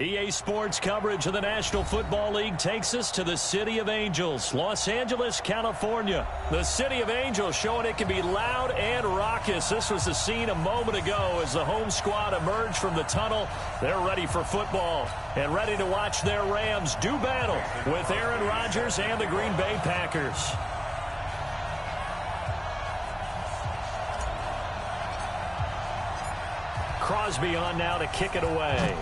EA Sports coverage of the National Football League takes us to the City of Angels, Los Angeles, California. The City of Angels showing it can be loud and raucous. This was the scene a moment ago as the home squad emerged from the tunnel. They're ready for football and ready to watch their Rams do battle with Aaron Rodgers and the Green Bay Packers. Crosby on now to kick it away.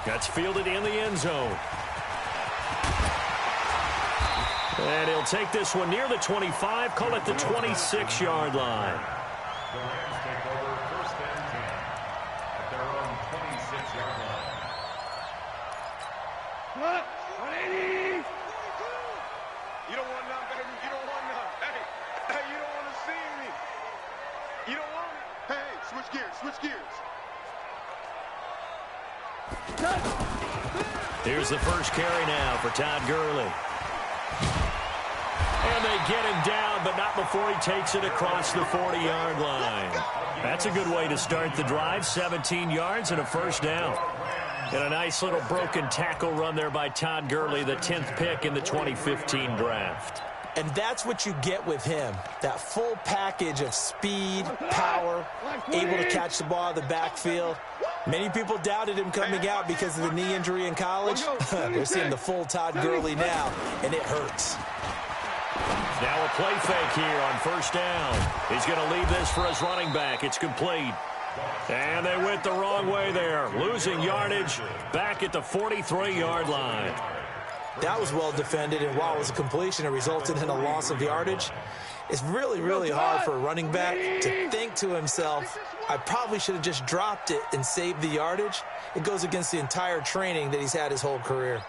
That's fielded in the end zone. And he'll take this one near the 25, call it the 26-yard line. The Rams take over first and 10 at their own 26-yard line. What? 180! You don't want none, baby. You don't want none. Hey, you don't want to see me. You don't want it. Hey, switch gears, switch gears. Here's the first carry now for Todd Gurley. And they get him down, but not before he takes it across the 40-yard line. That's a good way to start the drive. 17 yards and a first down. And a nice little broken tackle run there by Todd Gurley, the 10th pick in the 2015 draft. And that's what you get with him, that full package of speed, power, able to catch the ball out of the backfield. Many people doubted him coming out because of the knee injury in college. They're seeing the full Todd Gurley now, and it hurts. Now a play fake here on first down. He's going to leave this for his running back. It's complete. And they went the wrong way there, losing yardage back at the 43-yard line. That was well defended, and while it was a completion, it resulted in a loss of yardage. It's really, really hard for a running back to think to himself, I probably should have just dropped it and saved the yardage. It goes against the entire training that he's had his whole career.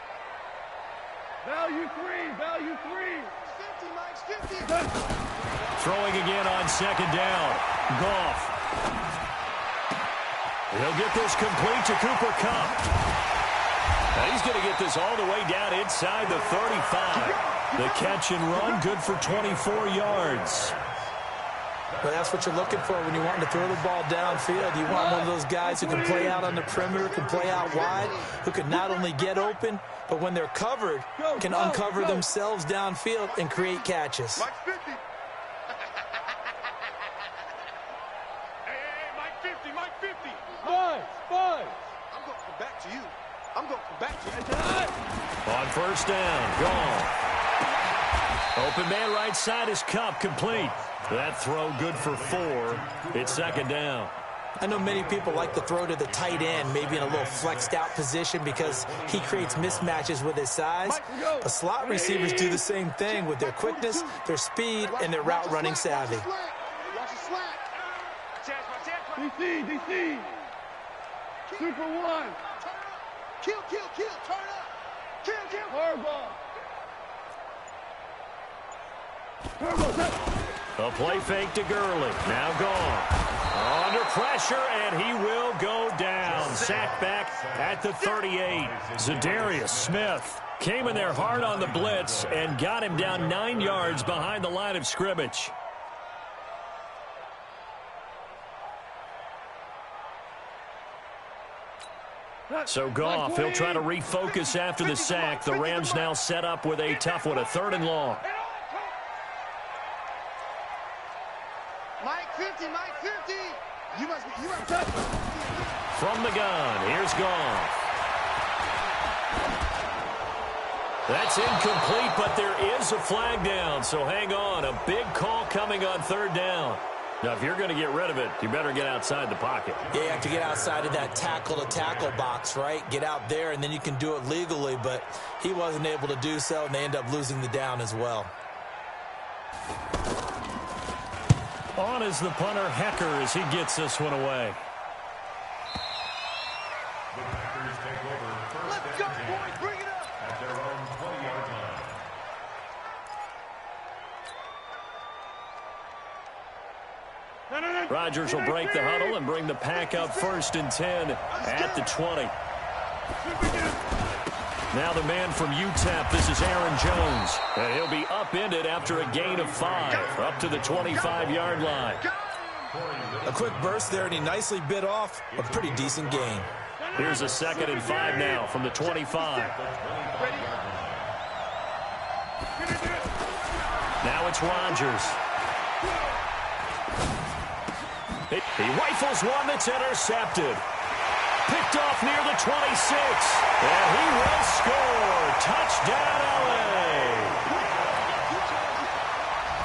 Value three, value three. 50, Mike, 50. Throwing again on second down. Goff. He'll get this complete to Cooper Kupp. And he's going to get this all the way down inside the 35. The catch and run, good for 24 yards. Well, that's what you're looking for when you want to throw the ball downfield. You want one of those guys who can play out on the perimeter, can play out wide, who can not only get open, but when they're covered, can uncover themselves downfield and create catches. Mike 50. Hey, Mike 50, Mike 50. Five. I'm going to come back to you. I'm going to come back to you. On first down, gone. Open man right side is Kupp, complete. That throw good for 4. It's second down. I know many people like to throw to the tight end, maybe in a little flexed out position because he creates mismatches with his size. But slot receivers do the same thing with their quickness, their speed, and their route running savvy. DC. Super one. Kill, turn up. Kill. Hardball. A play fake to Gurley. Now gone. Under pressure, and he will go down. Sacked back at the 38. Zadarius Smith came in there hard on the blitz and got him down 9 yards behind the line of scrimmage. So Goff, he'll try to refocus after the sack. The Rams now set up with a tough one, a 3rd and long. Mike 50. You must be. From the gun, here's Goff. That's incomplete, but there is a flag down, so hang on. A big call coming on 3rd down. Now, if you're going to get rid of it, you better get outside the pocket. Yeah, you have to get outside of that tackle-to-tackle box, right? Get out there, and then you can do it legally, but he wasn't able to do so, and they end up losing the down as well. On is the punter, Hecker, as he gets this one away. The Packers take over first and 10 boys, bring it up. at their own 20-yard line. Rodgers will break the huddle and bring the pack up 1st and 10 at the 20. Now the man from UTEP, this is Aaron Jones. And he'll be upended after a gain of 5, up to the 25-yard line. A quick burst there, and he nicely bit off a pretty decent gain. Here's a 2nd and 5 now from the 25. Now it's Rodgers. He rifles one that's intercepted. Picked off near the 26. And he will score. Touchdown, LA.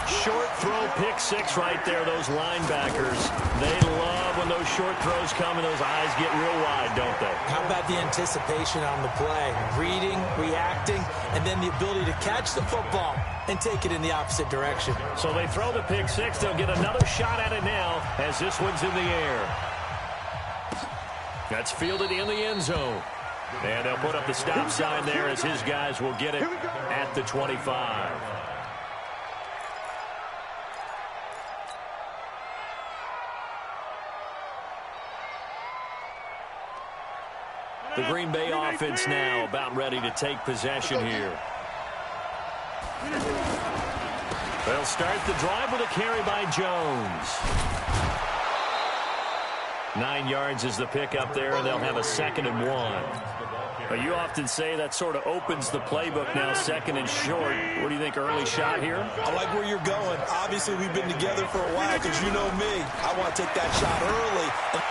Short throw, pick 6 right there. Those linebackers, they love when those short throws come and those eyes get real wide, don't they? How about the anticipation on the play? Reading, reacting, and then the ability to catch the football and take it in the opposite direction. So they throw the pick 6. They'll get another shot at it now as this one's in the air. That's fielded in the end zone. And they'll put up the stop sign there as his guys will get it at the 25. The Green Bay offense now about ready to take possession here. They'll start the drive with a carry by Jones. 9 yards is the pickup there, and they'll have a 2nd and 1. You often say that sort of opens the playbook now, 2nd and short. What do you think, early shot here? I like where you're going. Obviously, we've been together for a while because you know me. I want to take that shot early.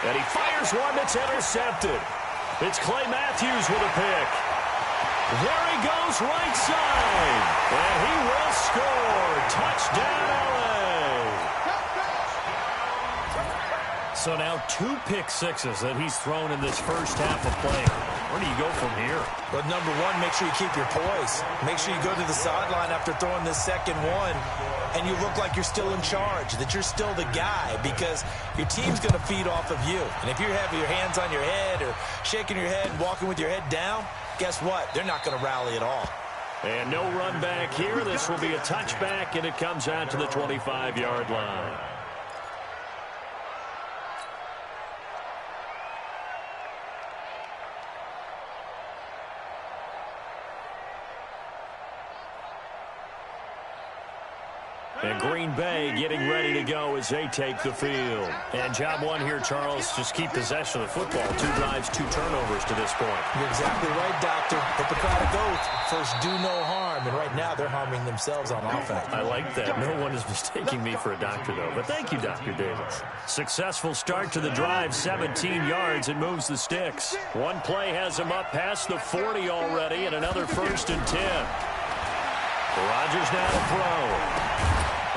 And he fires one that's intercepted. It's Clay Matthews with a pick. There he goes right side. And he will score. Touchdown, LA. So now 2 pick 6s that he's thrown in this first half of play. Where do you go from here? But number one, make sure you keep your poise. Make sure you go to the sideline after throwing this second one, and you look like you're still in charge, that you're still the guy, because your team's going to feed off of you. And if you're having your hands on your head or shaking your head and walking with your head down, guess what? They're not going to rally at all. And no run back here. This will be a touchback, and it comes out to the 25-yard line. And Green Bay getting ready to go as they take the field. And job one here, Charles, just keep possession of the football. 2 drives, 2 turnovers to this point. You're exactly right, Doctor. Hippocratic oath. First, do no harm. And right now, they're harming themselves on offense. I like that. No one is mistaking me for a doctor, though. But thank you, Dr. Davis. Successful start to the drive, 17 yards, and moves the sticks. One play has them up past the 40 already, and another 1st and 10. Rodgers now to throw.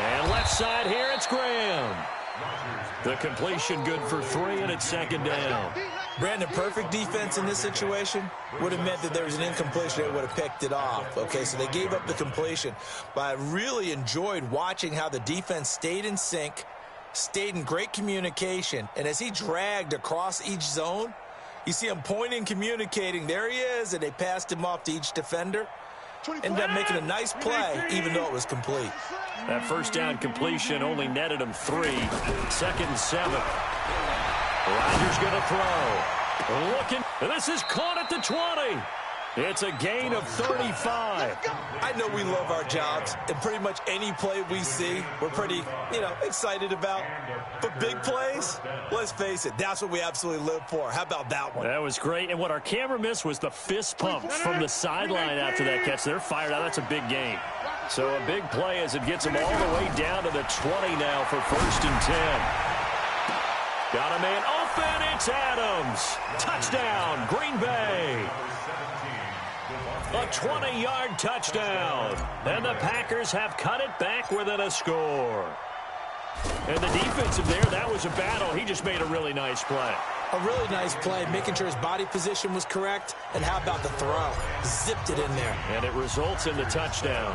And left side here, it's Graham. The completion good for 3, and it's 2nd down. Brandon, perfect defense in this situation would have meant that there was an incompletion. They would have picked it off. Okay, so they gave up the completion. But I really enjoyed watching how the defense stayed in sync, stayed in great communication. And as he dragged across each zone, you see him pointing, communicating. There he is, and they passed him off to each defender. Ended up making a nice play, even though it was complete. That first down completion only netted him 3. 2nd and 7. Rodgers going to throw. Looking. This is caught at the 20. It's a gain of 35. I know we love our jobs, and pretty much any play we see, we're pretty, excited about. But big plays, let's face it, that's what we absolutely live for. How about that one? That was great. And what our camera missed was the fist pump from the sideline after that catch. They're fired out. That's a big gain. So a big play as it gets them all the way down to the 20 now for 1st and 10. Got a man open. It's Adams. Touchdown, Green Bay. A 20-yard touchdown. And the Packers have cut it back within a score. And the defensive there, that was a battle. He just made a really nice play. A really nice play, making sure his body position was correct. And how about the throw? Zipped it in there. And it results in the touchdown.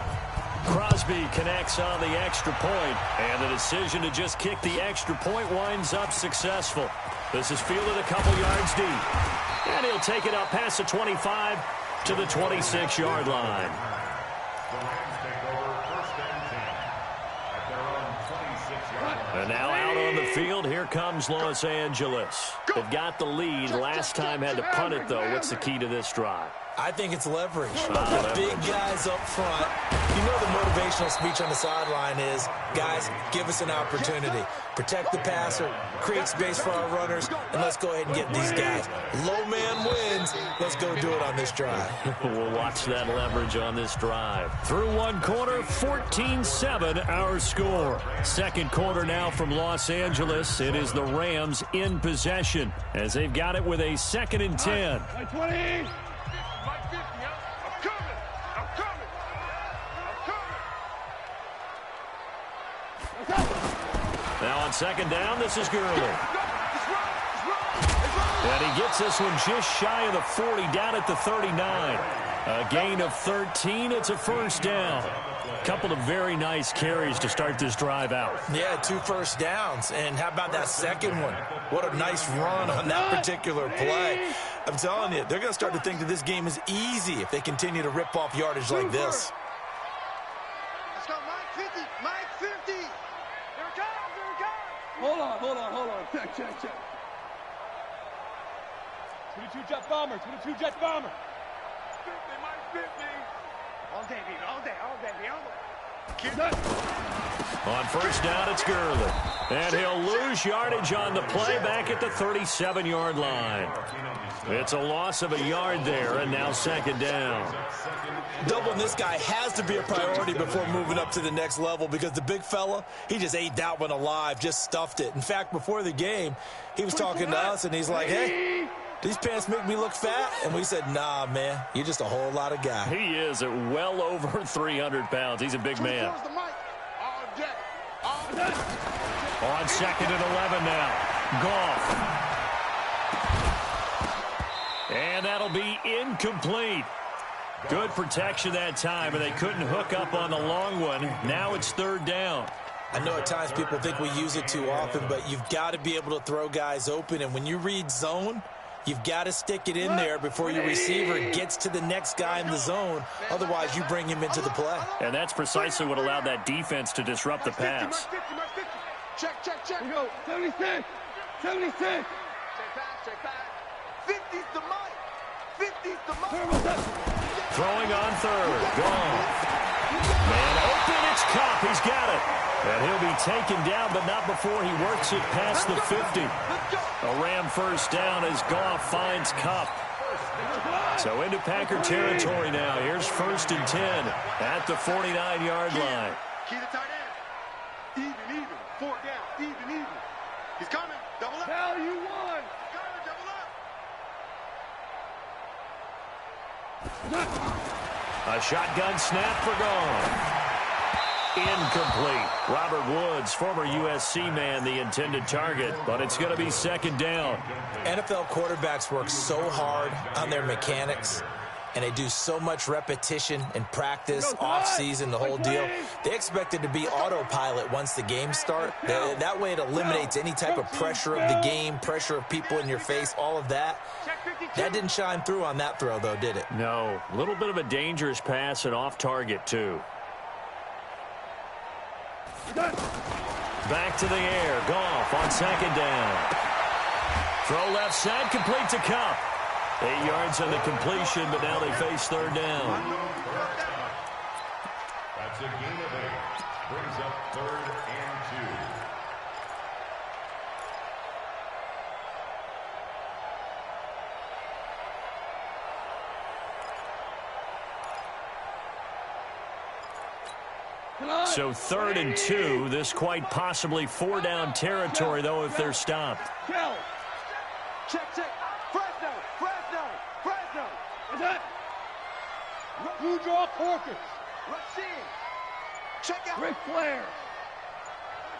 Crosby connects on the extra point, and the decision to just kick the extra point winds up successful. This is fielded a couple yards deep. And he'll take it up past the 25 to the 26-yard line. And now out on the field, here comes Los Angeles. They've got the lead. Last time had to punt it, though. What's the key to this drive? I think it's leverage. The big guys up front. You know the motivational speech on the sideline is, guys, give us an opportunity. Protect the passer, create space for our runners, and let's go ahead and get these guys. Low man wins. Let's go do it on this drive. We'll watch that leverage on this drive. Through one quarter, 14-7 our score. Second quarter now from Los Angeles. It is the Rams in possession as they've got it with a 2nd and 10. 20. Now on 2nd down, this is Gurley. And he gets this one just shy of the 40, down at the 39. A gain of 13. It's a 1st down. Couple of very nice carries to start this drive out. Yeah, 2 first downs. And how about that second one? What a nice run on that particular play. I'm telling you, they're going to start to think that this game is easy if they continue to rip off yardage like this. Let's go, Mike 50. Mike 50. Here it comes. Here it comes. Hold on. Check. 22 jet bomber. 22 jet bomber. 50, Mike 50. All day, baby. All day. Keep that. On 1st down, it's Gurley. And he'll lose yardage on the play back at the 37-yard line. It's a loss of a yard there, and now 2nd down. Doubling this guy has to be a priority before moving up to the next level because the big fella, he just ate that one alive, just stuffed it. In fact, before the game, he was talking to us, and he's like, hey, these pants make me look fat? And we said, nah, man, you're just a whole lot of guy. He is at well over 300 pounds. He's a big man. On 2nd and 11 now. Goff. And that'll be incomplete. Good protection that time, and they couldn't hook up on the long one. Now it's 3rd down. I know at times people think we use it too often, but you've got to be able to throw guys open. And when you read zone, you've got to stick it in there before your receiver gets to the next guy in the zone. Otherwise, you bring him into the play. And that's precisely what allowed that defense to disrupt the pass. Check. We go. 76. Check back. 50's the mic. 50's the mic. Throwing on 3rd. Goff. Man open, it's Cup. He's got it. And he'll be taken down, but not before he works it past the 50. A Ram 1st down as Goff finds Cup. So into Packer territory now. Here's 1st and 10 at the 49-yard line. Key the tight end. Even. 4 down. Even. He's coming. Double up. Now you won. Double up. A shotgun snap for Goff. Incomplete. Robert Woods, former USC man, the intended target, but it's going to be 2nd down. NFL quarterbacks work so hard on their mechanics, and they do so much repetition and practice, off-season, the whole deal. They expect it to be autopilot once the games start. That way it eliminates any type of pressure of the game, pressure of people in your face, all of that. That didn't shine through on that throw, though, did it? No. A little bit of a dangerous pass and off target, too. Back to the air. Goff on 2nd down. Throw left side, complete to Cup. 8 yards on the completion, but now they face 3rd down. That's a gain of 8. Brings up 3rd and 2. So 3rd and 2. This quite possibly 4-down territory, though, if they're stopped. Check. Fresno. What's that? Blue Jaw Corkers. Rashid. Check out. Ric Flair.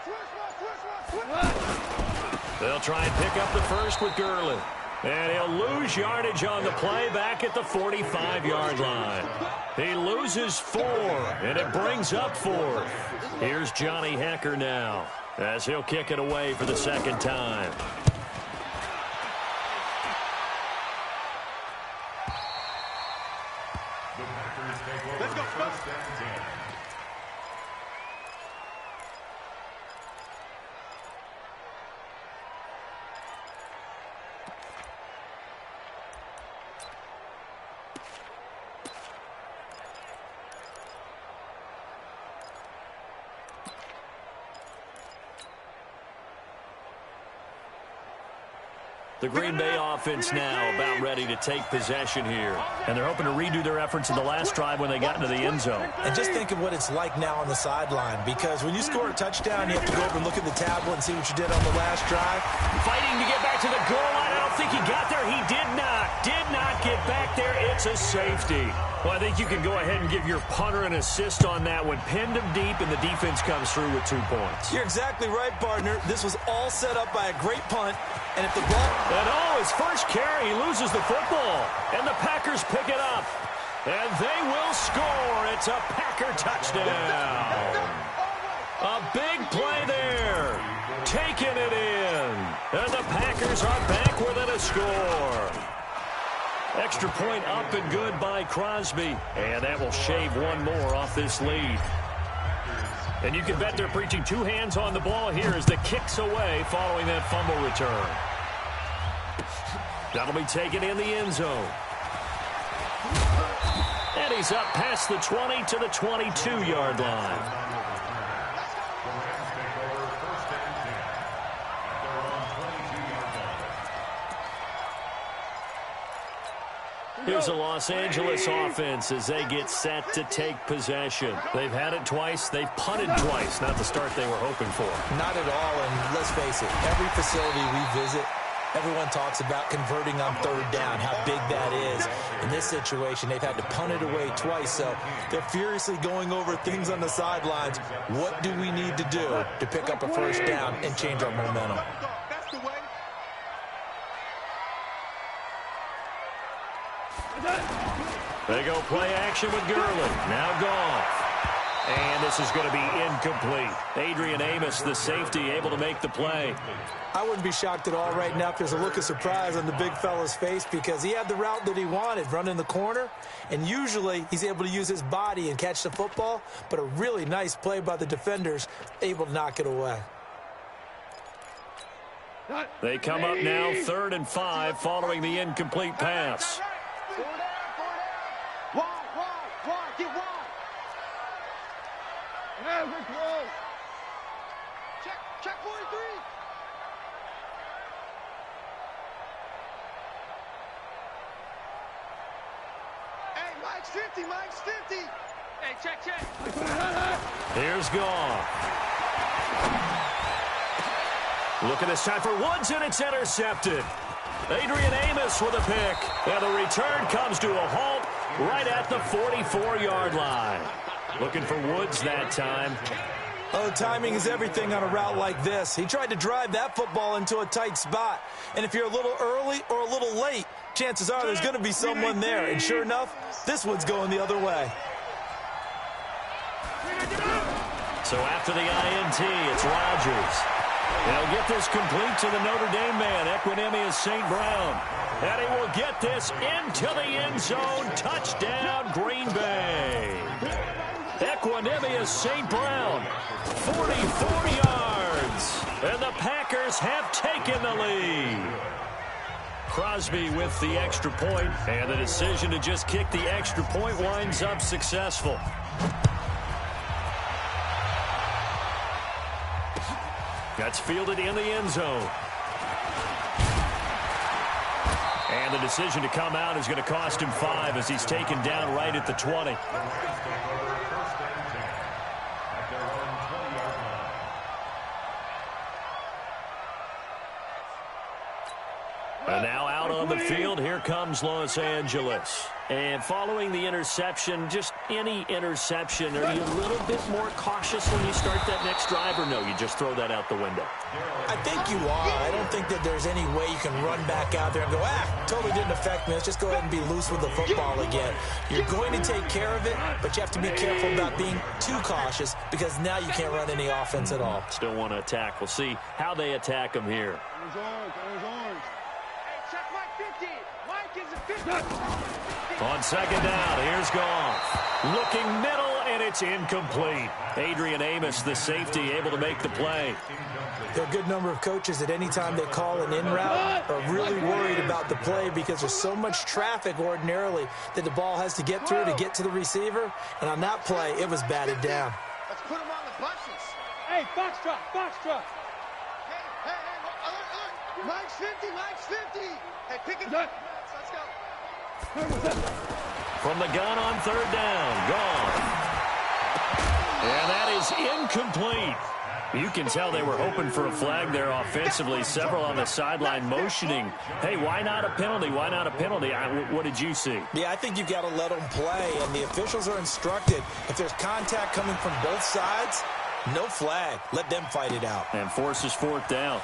Switch. They'll try and pick up the 1st with Gurley. And he'll lose yardage on the play back at the 45-yard line. He loses 4, and it brings up 4. Here's Johnny Hecker now as he'll kick it away for the 2nd time. Let's go. 1st and 10. The Green Bay offense now about ready to take possession here. And they're hoping to redo their efforts in the last drive when they got into the end zone. And just think of what it's like now on the sideline, because when you score a touchdown, you have to go over and look at the tablet and see what you did on the last drive. Fighting to get back to the goal line. I don't think he got there. He did not. Did not get back there. It's a safety. Well, I think you can go ahead and give your punter an assist on that one. Pinned him deep, and the defense comes through with 2 points. You're exactly right, partner. This was all set up by a great punt. And if the ball... And his first carry, he loses the football. And the Packers pick it up. And they will score. It's a Packer touchdown. A big play there. Taking it in. And the Packers are back within a score. Extra point up and good by Crosby. And that will shave one more off this lead. And you can bet they're preaching 2 hands on the ball here as the kick's away following that fumble return. That'll be taken in the end zone. And he's up past the 20 to the 22-yard line. Here's the Los Angeles offense as they get set to take possession. They've had it twice. They've punted twice. Not the start they were hoping for. Not at all, and let's face it, every facility we visit, everyone talks about converting on 3rd down, how big that is. In this situation, they've had to punt it away twice, so they're furiously going over things on the sidelines. What do we need to do to pick up a 1st down and change our momentum? That's the way. They go play action with Gurley. Now Goff. And this is going to be incomplete. Adrian Amos, the safety, able to make the play. I wouldn't be shocked at all right now if there's a look of surprise on the big fella's face, because he had the route that he wanted, running the corner, and usually he's able to use his body and catch the football, but a really nice play by the defenders, able to knock it away. They come up now 3rd and 5 following the incomplete pass. Get wide. Yeah, we're close. Check 43. Hey, Mike's 50. Hey, check. Here's Goff. Looking this time for Woods, and it's intercepted. Adrian Amos with a pick. And the return comes to a halt right at the 44-yard line. Looking for Woods that time. Oh, timing is everything on a route like this. He tried to drive that football into a tight spot. And if you're a little early or a little late, chances are there's going to be someone there. And sure enough, this one's going the other way. So after the INT, it's Rodgers. He'll get this complete to the Notre Dame man, Equinemius St. Brown. And he will get this into the end zone. Touchdown, Green Bay. Equinemius St. Brown, 44 yards. And the Packers have taken the lead. Crosby with the extra point, and the decision to just kick the extra point winds up successful. That's fielded in the end zone. And the decision to come out is going to cost him 5 as he's taken down right at the 20. And now out on the field, here comes Los Angeles. And following the interception, just any interception, are you a little bit more cautious when you start that next drive, or no, you just throw that out the window? I think you are. I don't think that there's any way you can run back out there and go, totally didn't affect me. Let's just go ahead and be loose with the football again. You're going to take care of it, but you have to be careful about being too cautious, because now you can't run any offense at all. Still want to attack. We'll see how they attack him here. Check Mike 50. Mike is a 50. On second down, here's Goff. Looking middle, and it's incomplete. Adrian Amos, the safety, able to make the play. There are a good number of coaches at any time they call an in route are really worried about the play, because there's so much traffic ordinarily that the ball has to get through to get to the receiver. And on that play, it was batted down. Let's put him on the buses. Hey, box truck. Hey, alert. Mike's 50, Mike's 50. Hey, pick it up. Let's go. From the gun on third down. Gone. And that is incomplete. You can tell they were hoping for a flag there offensively. Several on the sideline motioning, hey, why not a penalty? Why not a penalty? What did you see? Yeah, I think you've got to let them play, and the officials are instructed. If there's contact coming from both sides, no flag. Let them fight it out. And forces fourth down.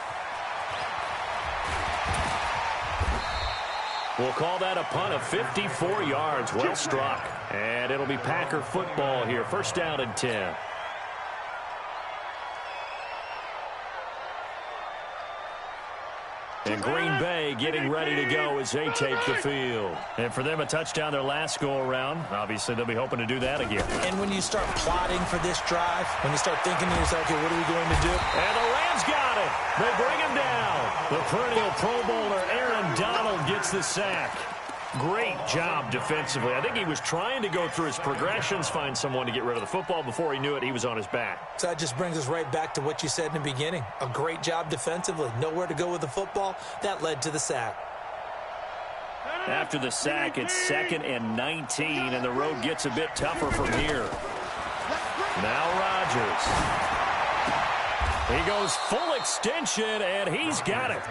We'll call that a punt of 54 yards. Well struck. And it'll be Packer football here. First down and 10. And Green Bay getting ready to go as they take the field. And for them, a touchdown their last go-around. Obviously, they'll be hoping to do that again. And when you start plotting for this drive, when you start thinking to yourself, okay, what are we going to do? And the Rams got it. They bring him down. The perennial Pro Bowler Aaron Donald gets the sack. Great job defensively. I think he was trying to go through his progressions, find someone to get rid of the football. Before he knew it, he was on his back. So that just brings us right back to what you said in the beginning. A great job defensively. Nowhere to go with the football. That led to the sack. After the sack, it's 2nd and 19, and the road gets a bit tougher from here. Now Rodgers. He goes full extension, and he's got it.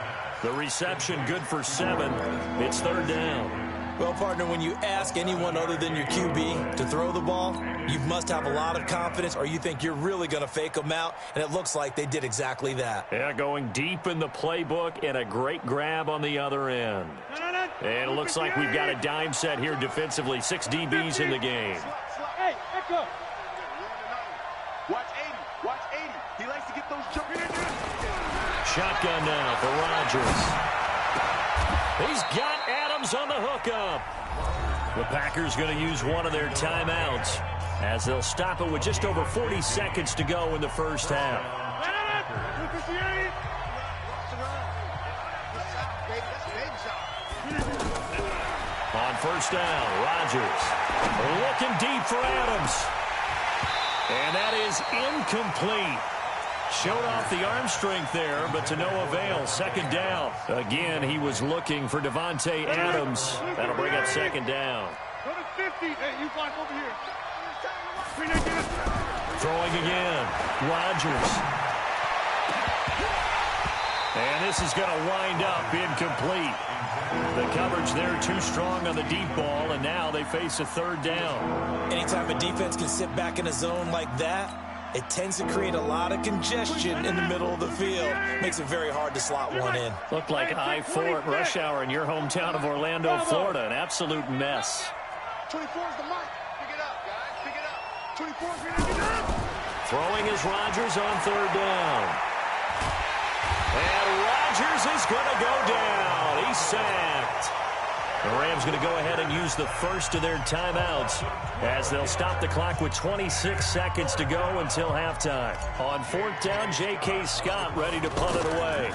The reception good for 7. It's third down. Well, partner, when you ask anyone other than your QB to throw the ball, you must have a lot of confidence, or you think you're really going to fake them out, and it looks like they did exactly that. Yeah, going deep in the playbook, and a great grab on the other end. And it looks like we've got a dime set here defensively. 6 DBs in the game. Hey, echo. Watch 80. Watch 80. He likes to get those jumping in there. Shotgun now for Rodgers. He's got Adams on the hookup. The Packers going to use one of their timeouts as they'll stop it with just over 40 seconds to go in the first half. On first down, Rodgers looking deep for Adams. And that is incomplete. Showed off the arm strength there, but to no avail. Second down. Again, he was looking for Devontae Adams. That'll bring up second down. Go to 50. Hey, you block over here. Throwing again. Rodgers. And this is going to wind up incomplete. The coverage there too strong on the deep ball, and now they face a third down. Anytime a defense can sit back in a zone like that, it tends to create a lot of congestion in the middle of the field. Makes it very hard to slot one in. Looked like I-4 at rush hour in your hometown of Orlando, Florida. An absolute mess. 24 is the mic. Pick it up, guys. Pick it up. 24 is going to get up. Throwing is Rodgers on third down. And Rodgers is going to go down. He's sacked. The Rams going to go ahead and use the first of their timeouts as they'll stop the clock with 26 seconds to go until halftime. On fourth down, J.K. Scott ready to punt it away.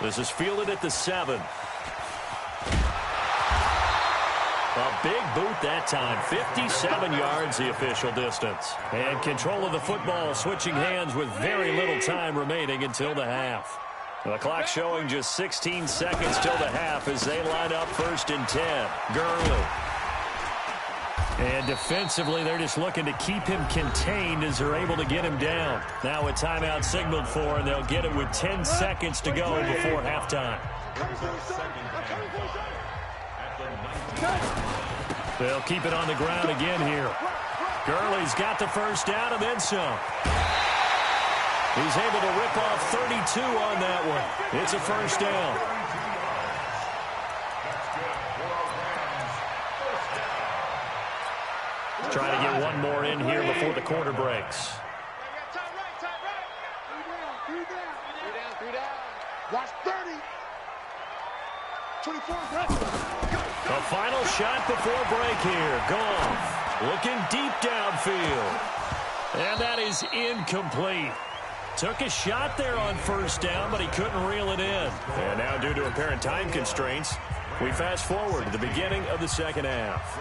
This is fielded at the 7. A big boot that time. 57 yards the official distance. And control of the football switching hands with very little time remaining until the half. The clock showing just 16 seconds till the half as they line up first and 10. Gurley. And defensively, they're just looking to keep him contained as they're able to get him down. Now a timeout signaled for, and they'll get it with 10 seconds to go before halftime. They'll keep it on the ground again here. Gurley's got the first down and then some. He's able to rip off 32 on that one. It's a first down. Trying to get one more in here before the quarter breaks. Three down. Watch 30. 24 is ready. The final shot before break here. Goff looking deep downfield. And that is incomplete. Took a shot there on first down, but he couldn't reel it in. And now, due to apparent time constraints, we fast forward to the beginning of the second half.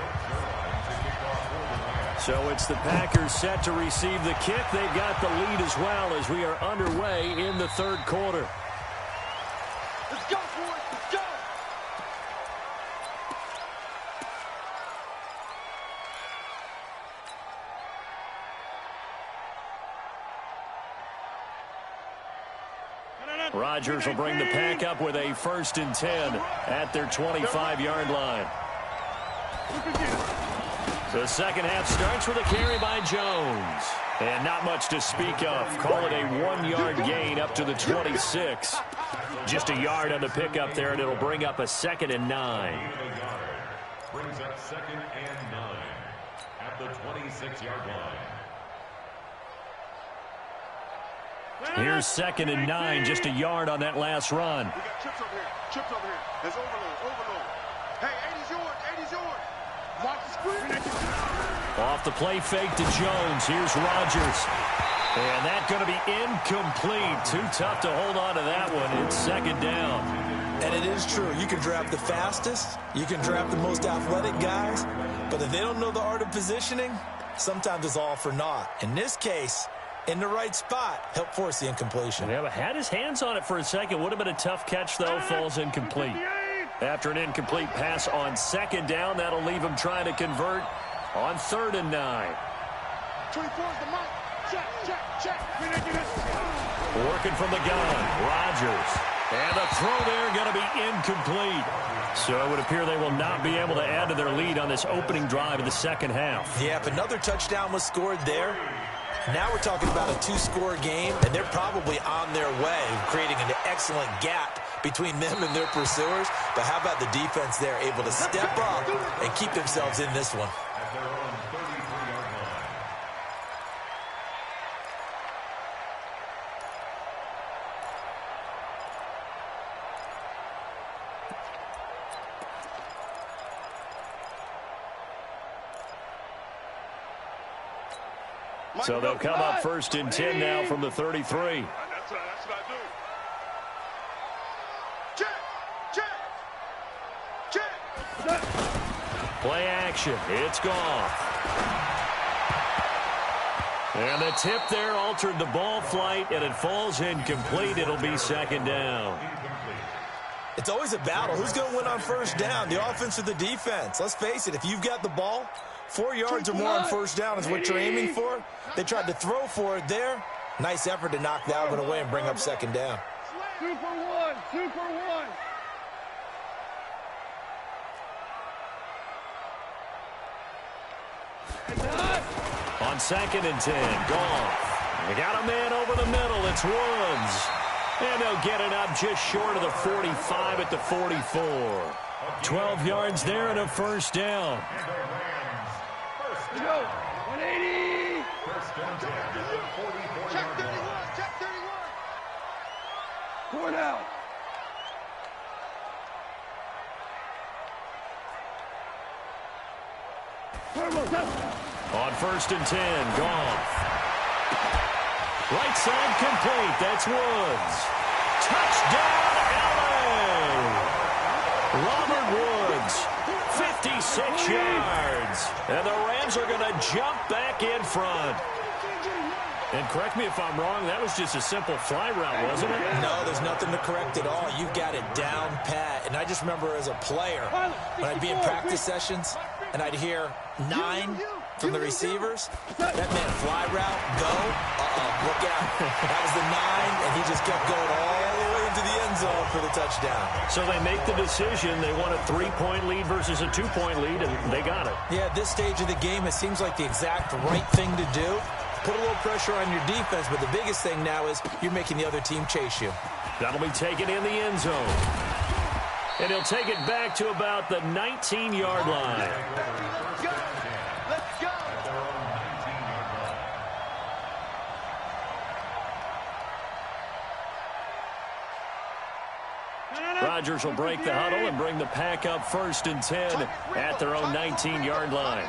So it's the Packers set to receive the kick. They've got the lead as well as we are underway in the third quarter. Let's go, boys. Let's go. Rodgers will bring the Pack up with a 1st and 10 at their 25-yard line. The second half starts with a carry by Jones. And not much to speak of. Call it a 1-yard gain up to the 26. Just a yard on the pickup there, and it'll bring up a 2nd and 9. Brings up 2nd and 9 at the 26-yard line. Here's 2nd and 9, just a yard on that last run. We got chips over here. Chips over here. There's overload. Hey, 80's yours. Watch the screen. Off the play fake to Jones. Here's Rodgers. And that's going to be incomplete. Too tough to hold on to that one. It's 2nd down. And it is true. You can draft the fastest. You can draft the most athletic guys. But if they don't know the art of positioning, sometimes it's all for naught. In this case, in the right spot, help force the incompletion. Yeah, but had his hands on it for a second. Would have been a tough catch, though. Falls incomplete. After an incomplete pass on 2nd down, that'll leave him trying to convert on 3rd and 9. 24's the mark. Check. Working from the gun, Rodgers. And the throw there going to be incomplete. So it would appear they will not be able to add to their lead on this opening drive of the second half. Yeah, if another touchdown was scored there, now we're talking about a 2-score game, and they're probably on their way, creating an excellent gap between them and their pursuers. But how about the defense there, able to step up and keep themselves in this one? At their own 33-yard line. So they'll come up 1st and 10 now from the 33. That's what I do. Check. Play action. It's gone. And the tip there altered the ball flight, and it falls incomplete. It'll be 2nd down. It's always a battle. Who's going to win on 1st down, the offense or the defense? Let's face it, if you've got the ball, 4 yards or more on 1st down is what you're aiming for. They tried to throw for it there. Nice effort to knock that one away and bring up 2nd down. 2 for 1. 2 for 1. On 2nd and 10, Goff. They got a man over the middle. It's Woods. And they'll get it up just short of the 45 at the 44. 12 yards there and a 1st down. Let's go. 180. Check 31. Check 31. 4 down. On 1st and 10, Goff. Right side complete. That's Woods. Touchdown, LA! Robert Woods, 56 yards. And the Rams are going to jump back in front. And correct me if I'm wrong, that was just a simple fly route, wasn't it? No, there's nothing to correct at all. You've got it down pat. And I just remember as a player, when I'd be in practice sessions, and I'd hear 9 from the receivers, that meant fly route, go, look out. That was the 9, and he just kept going all the way into the end zone for the touchdown. So they make the decision. They want a 3-point lead versus a 2-point lead, and they got it. Yeah, at this stage of the game, it seems like the exact right thing to do. Put a little pressure on your defense, but the biggest thing now is you're making the other team chase you. That'll be taken in the end zone. And he'll take it back to about the 19-yard line. Let's go. Let's go. Rodgers will break the huddle and bring the Pack up 1st and 10 at their own 19-yard line.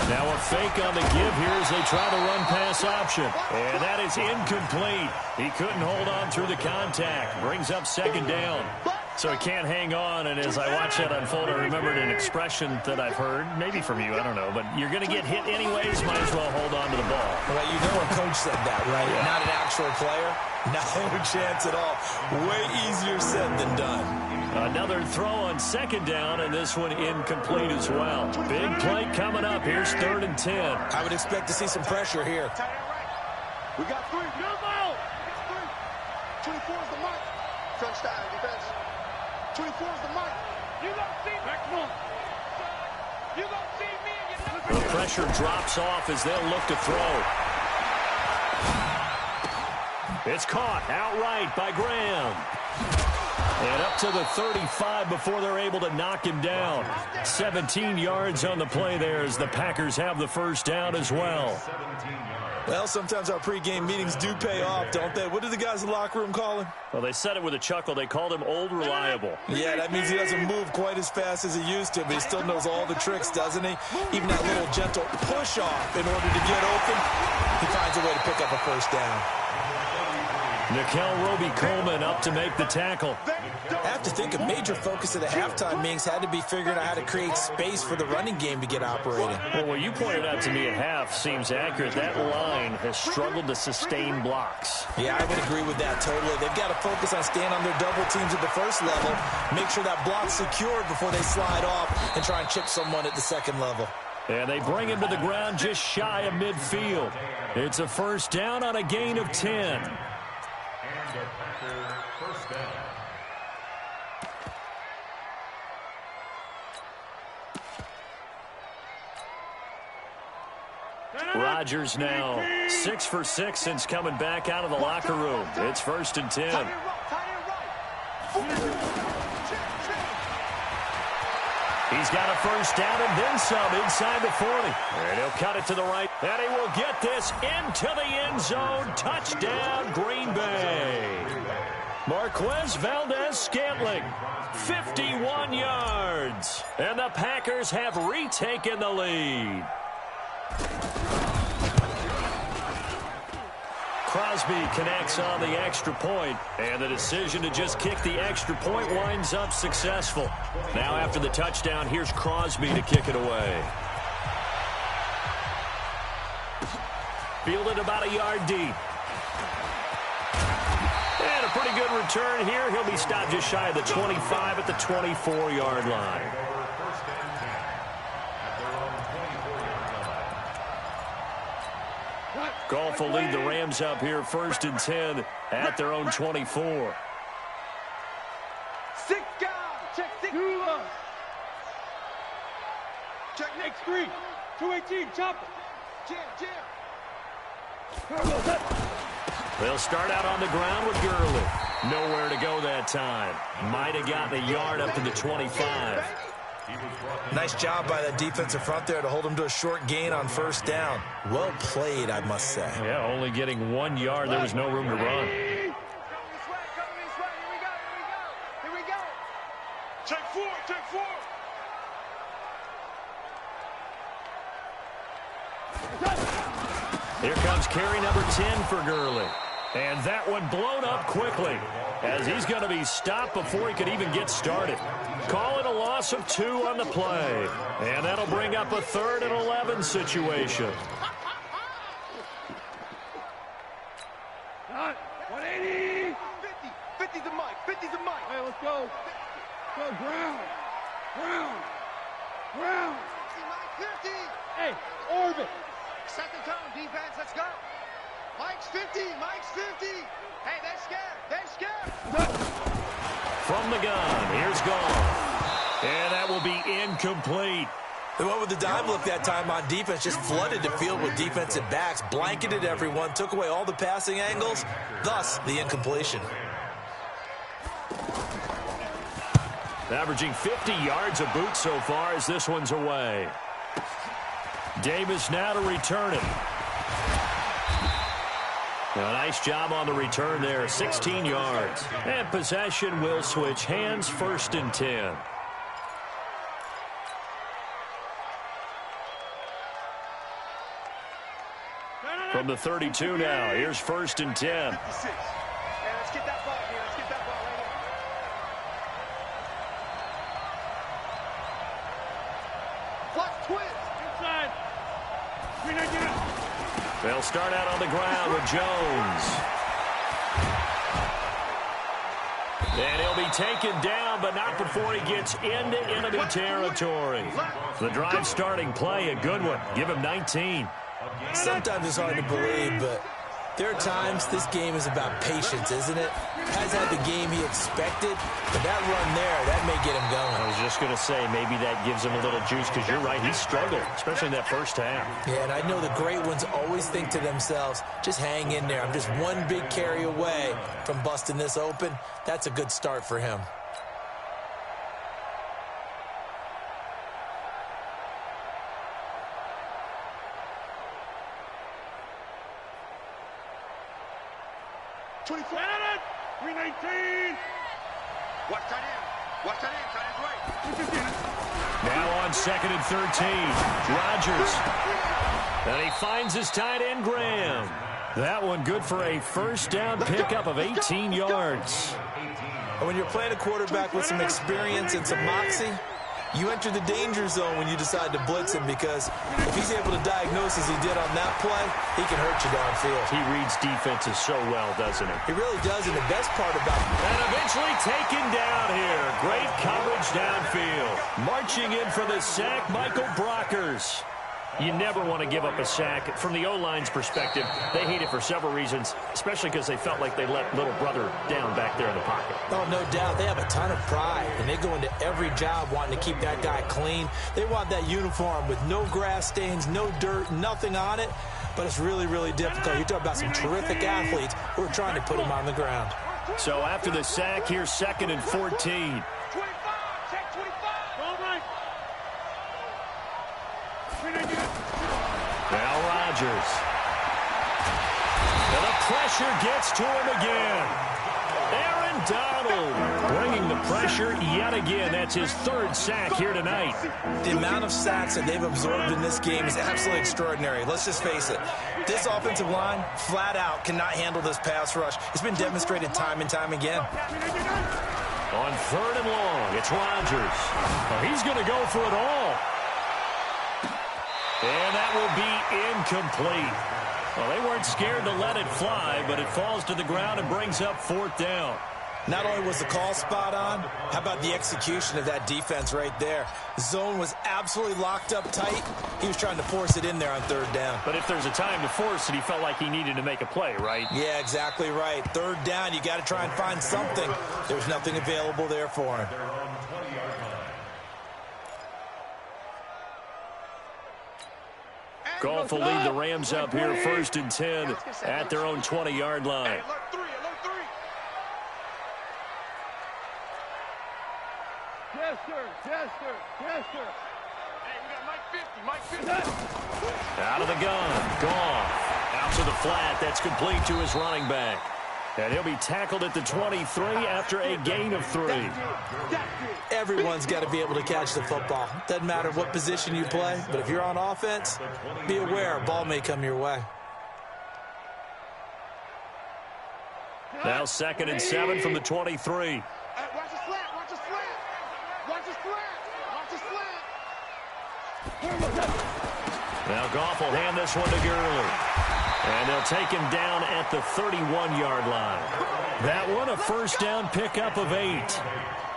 Now a fake on the give here as they try to run pass option. And that is incomplete. He couldn't hold on through the contact. Brings up 2nd down. So he can't hang on, and as I watch that unfold, I remembered an expression that I've heard, maybe from you, I don't know, but you're going to get hit anyways, might as well hold on to the ball. Well, you know a coach said that, right? Yeah. Not an actual player. No chance at all. Way easier said than done. Another throw on second down, and this one incomplete as well. Big play coming up. Here's 3rd and 10. I would expect to see some pressure here. We got 3. No ball. 24 is the mic. Crunch style defense. 24 is the mic. You don't see me. Come on. You don't see me. The pressure drops off as they'll look to throw. It's caught outright by Graham. And up to the 35 before they're able to knock him down. 17 yards on the play there as the Packers have the first down as well. Well, sometimes our pregame meetings do pay off, don't they? What do the guys in the locker room call him? Well, they said it with a chuckle. They called him Old Reliable. Yeah, that means he doesn't move quite as fast as he used to, but he still knows all the tricks, doesn't he? Even that little gentle push-off in order to get open, he finds a way to pick up a first down. Nickel Roby-Coleman up to make the tackle. I have to think a major focus of the halftime meetings had to be figuring out how to create space for the running game to get operating. Well, what you pointed out to me at half seems accurate. That line has struggled to sustain blocks. Yeah, I would agree with that totally. They've got to focus on staying on their double teams at the first level, make sure that block's secured before they slide off and try and chip someone at the second level. And they bring him to the ground just shy of midfield. It's a first down on a gain of 10. And a Packer first down. Rodgers now 6 for 6 since coming back out of the locker room. It's 1st and 10. He's got a first down and then some inside the 40. And he'll cut it to the right. And he will get this into the end zone. Touchdown, Green Bay. Marquez Valdez-Scantling, 51 yards. And the Packers have retaken the lead. Crosby connects on the extra point, and the decision to just kick the extra point winds up successful. Now after the touchdown, here's Crosby to kick it away. Fielded about a yard deep. And a pretty good return here. He'll be stopped just shy of the 25 at the 24-yard line. Goff will lead the Rams up here 1st and 10 at their own 24. 6 guys. Check 6. Check next 3. 218. Chopper. Jam. They'll start out on the ground with Gurley. Nowhere to go that time. Might have gotten a yard up to the 25. Nice job by that defensive front there to hold him to a short gain on first down. Well played, I must say. Yeah, only getting 1 yard. There was no room to run. Here we go. Check 4. Here comes carry number 10 for Gurley. And that one blown up quickly as he's going to be stopped before he could even get started. Call it a loss of 2 on the play. And that'll bring up a 3rd and 11 situation. 180. 50's the mic. 50's the mic. Hey, let's go. Go, ground. 50. Hey, orbit. Set the tone, defense. Let's go. Mike's 50. Hey, they're scared. From the gun, here's Goff. And that will be incomplete. They went with the dive look that time on defense, just flooded the field with defensive backs, blanketed everyone, took away all the passing angles, thus the incompletion. Averaging 50 yards a boot so far as this one's away. Davis now to return it. Now, a nice job on the return there, 16 yards. And possession will switch hands, 1st and 10. From the 32 now, here's 1st and 10. 56. Hey, let's get that ball here. Let's get that ball right Inside. They'll start out on the ground with Jones. And he'll be taken down, but not before he gets into enemy territory. The drive starting play, a good one. Give him 19. Sometimes it's hard to believe, but there are times this game is about patience, isn't it? Has had the game he expected, but that run there, that may get him going. I was just going to say, maybe that gives him a little juice, because you're right, he struggled, especially in that first half. Yeah, and I know the great ones always think to themselves, just hang in there. I'm just one big carry away from busting this open. That's a good start for him. Watch tight end. Watch tight end. Tight end's right. Now on 2nd and 13. Rodgers. And he finds his tight end, Graham. That one good for a first down pickup of 18 yards. And when you're playing a quarterback with some experience and some moxie, you enter the danger zone when you decide to blitz him, because if he's able to diagnose as he did on that play, he can hurt you downfield. He reads defenses so well, doesn't he? He really does, and the best part about it. And eventually taken down here. Great coverage downfield. Marching in for the sack, Michael Brockers. You never want to give up a sack. From the O-line's perspective, they hate it for several reasons, especially because they felt like they let little brother down back there in the pocket. Oh, no doubt. They have a ton of pride, and they go into every job wanting to keep that guy clean. They want that uniform with no grass stains, no dirt, nothing on it, but it's really, really difficult. You're talking about some terrific athletes who are trying to put him on the ground. So after the sack, here's 2nd and 14. 25. Check 25. All right. Now Rodgers. And the pressure gets to him again. Aaron Donald bringing the pressure yet again. That's his 3rd sack here tonight. The amount of sacks that they've absorbed in this game is absolutely extraordinary. Let's just face it. This offensive line, flat out, cannot handle this pass rush. It's been demonstrated time and time again. On 3rd and long, it's Rodgers. Oh, he's going to go for it all. And that will be incomplete. Well, they weren't scared to let it fly, but it falls to the ground and brings up 4th down. Not only was the call spot on, how about the execution of that defense right there? Zone was absolutely locked up tight. He was trying to force it in there on 3rd down. But if there's a time to force it, he felt like he needed to make a play, right? Yeah, exactly right. 3rd down, you got to try and find something. There's nothing available there for him. Goff will lead the Rams up here 1st and 10 at their own 20-yard line. Alert 3, alert 3. Yes, sir. Yes, sir. Yes, sir. Hey, we got Mike 50. Mike 50. Out of the gun. Goff. Out to the flat. That's complete to his running back. And he'll be tackled at the 23 after a gain of 3. Everyone's got to be able to catch the football. Doesn't matter what position you play, but if you're on offense, be aware a ball may come your way. Now 2nd and 7 from the 23. Hey, watch the slant. Watch the slant. Watch the slant. Watch the slant. Now Goff will hand this one to Gurley. And they'll take him down at the 31-yard line. That one, a first down pickup of 8.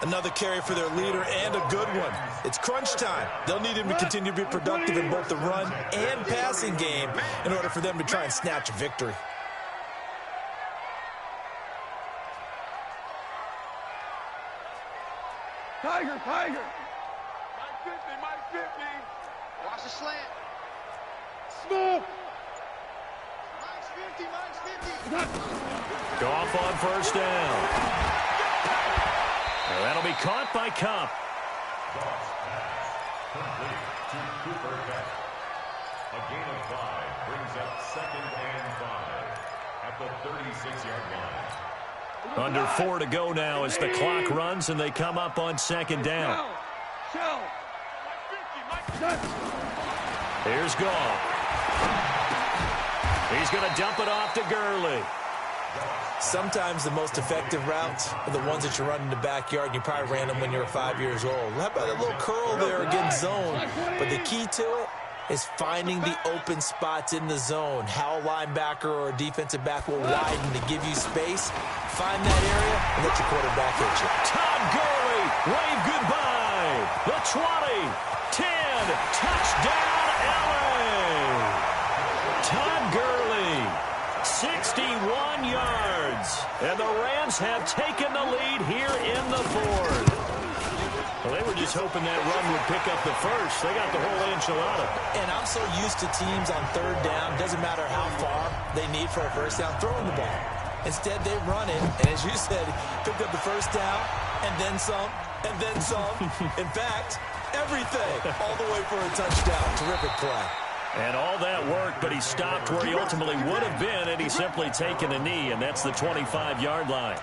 Another carry for their leader, and a good one. It's crunch time. They'll need him to continue to be productive in both the run and passing game in order for them to try and snatch a victory. Tiger, Tiger. Mike 50. Mike 50. Watch the slant. Small. Mike's 50. Mike's 50. Goff on first down. And that'll be caught by Kupp. Goff's pass complete to Cooper Kupp. A gain of 5 brings up 2nd and 5 at the 36-yard line. Under 4 to go now as the clock runs and they come up on 2nd down. Shell. Here's Goff. He's going to dump it off to Gurley. Sometimes the most effective routes are the ones that you run in the backyard, and you probably ran them when you were 5 years old. How about a little curl there against zone? But the key to it is finding the open spots in the zone. How a linebacker or a defensive back will widen to give you space. Find that area and let your quarterback hit you. Todd Gurley, wave goodbye. The 20, 10, touchdown LA. Todd Gurley, 61 yards. And the Rams have taken the lead here in the fourth. Well, they were just hoping that run would pick up the first. They got the whole enchilada. And I'm so used to teams on third down, doesn't matter how far they need for a first down, throwing the ball. Instead, they run it, and as you said, picked up the first down, and then some, and then some. In fact, everything, all the way for a touchdown. Terrific play. And all that worked, but he stopped where he ultimately would have been, and he's simply taken a knee, and that's the 25-yard line.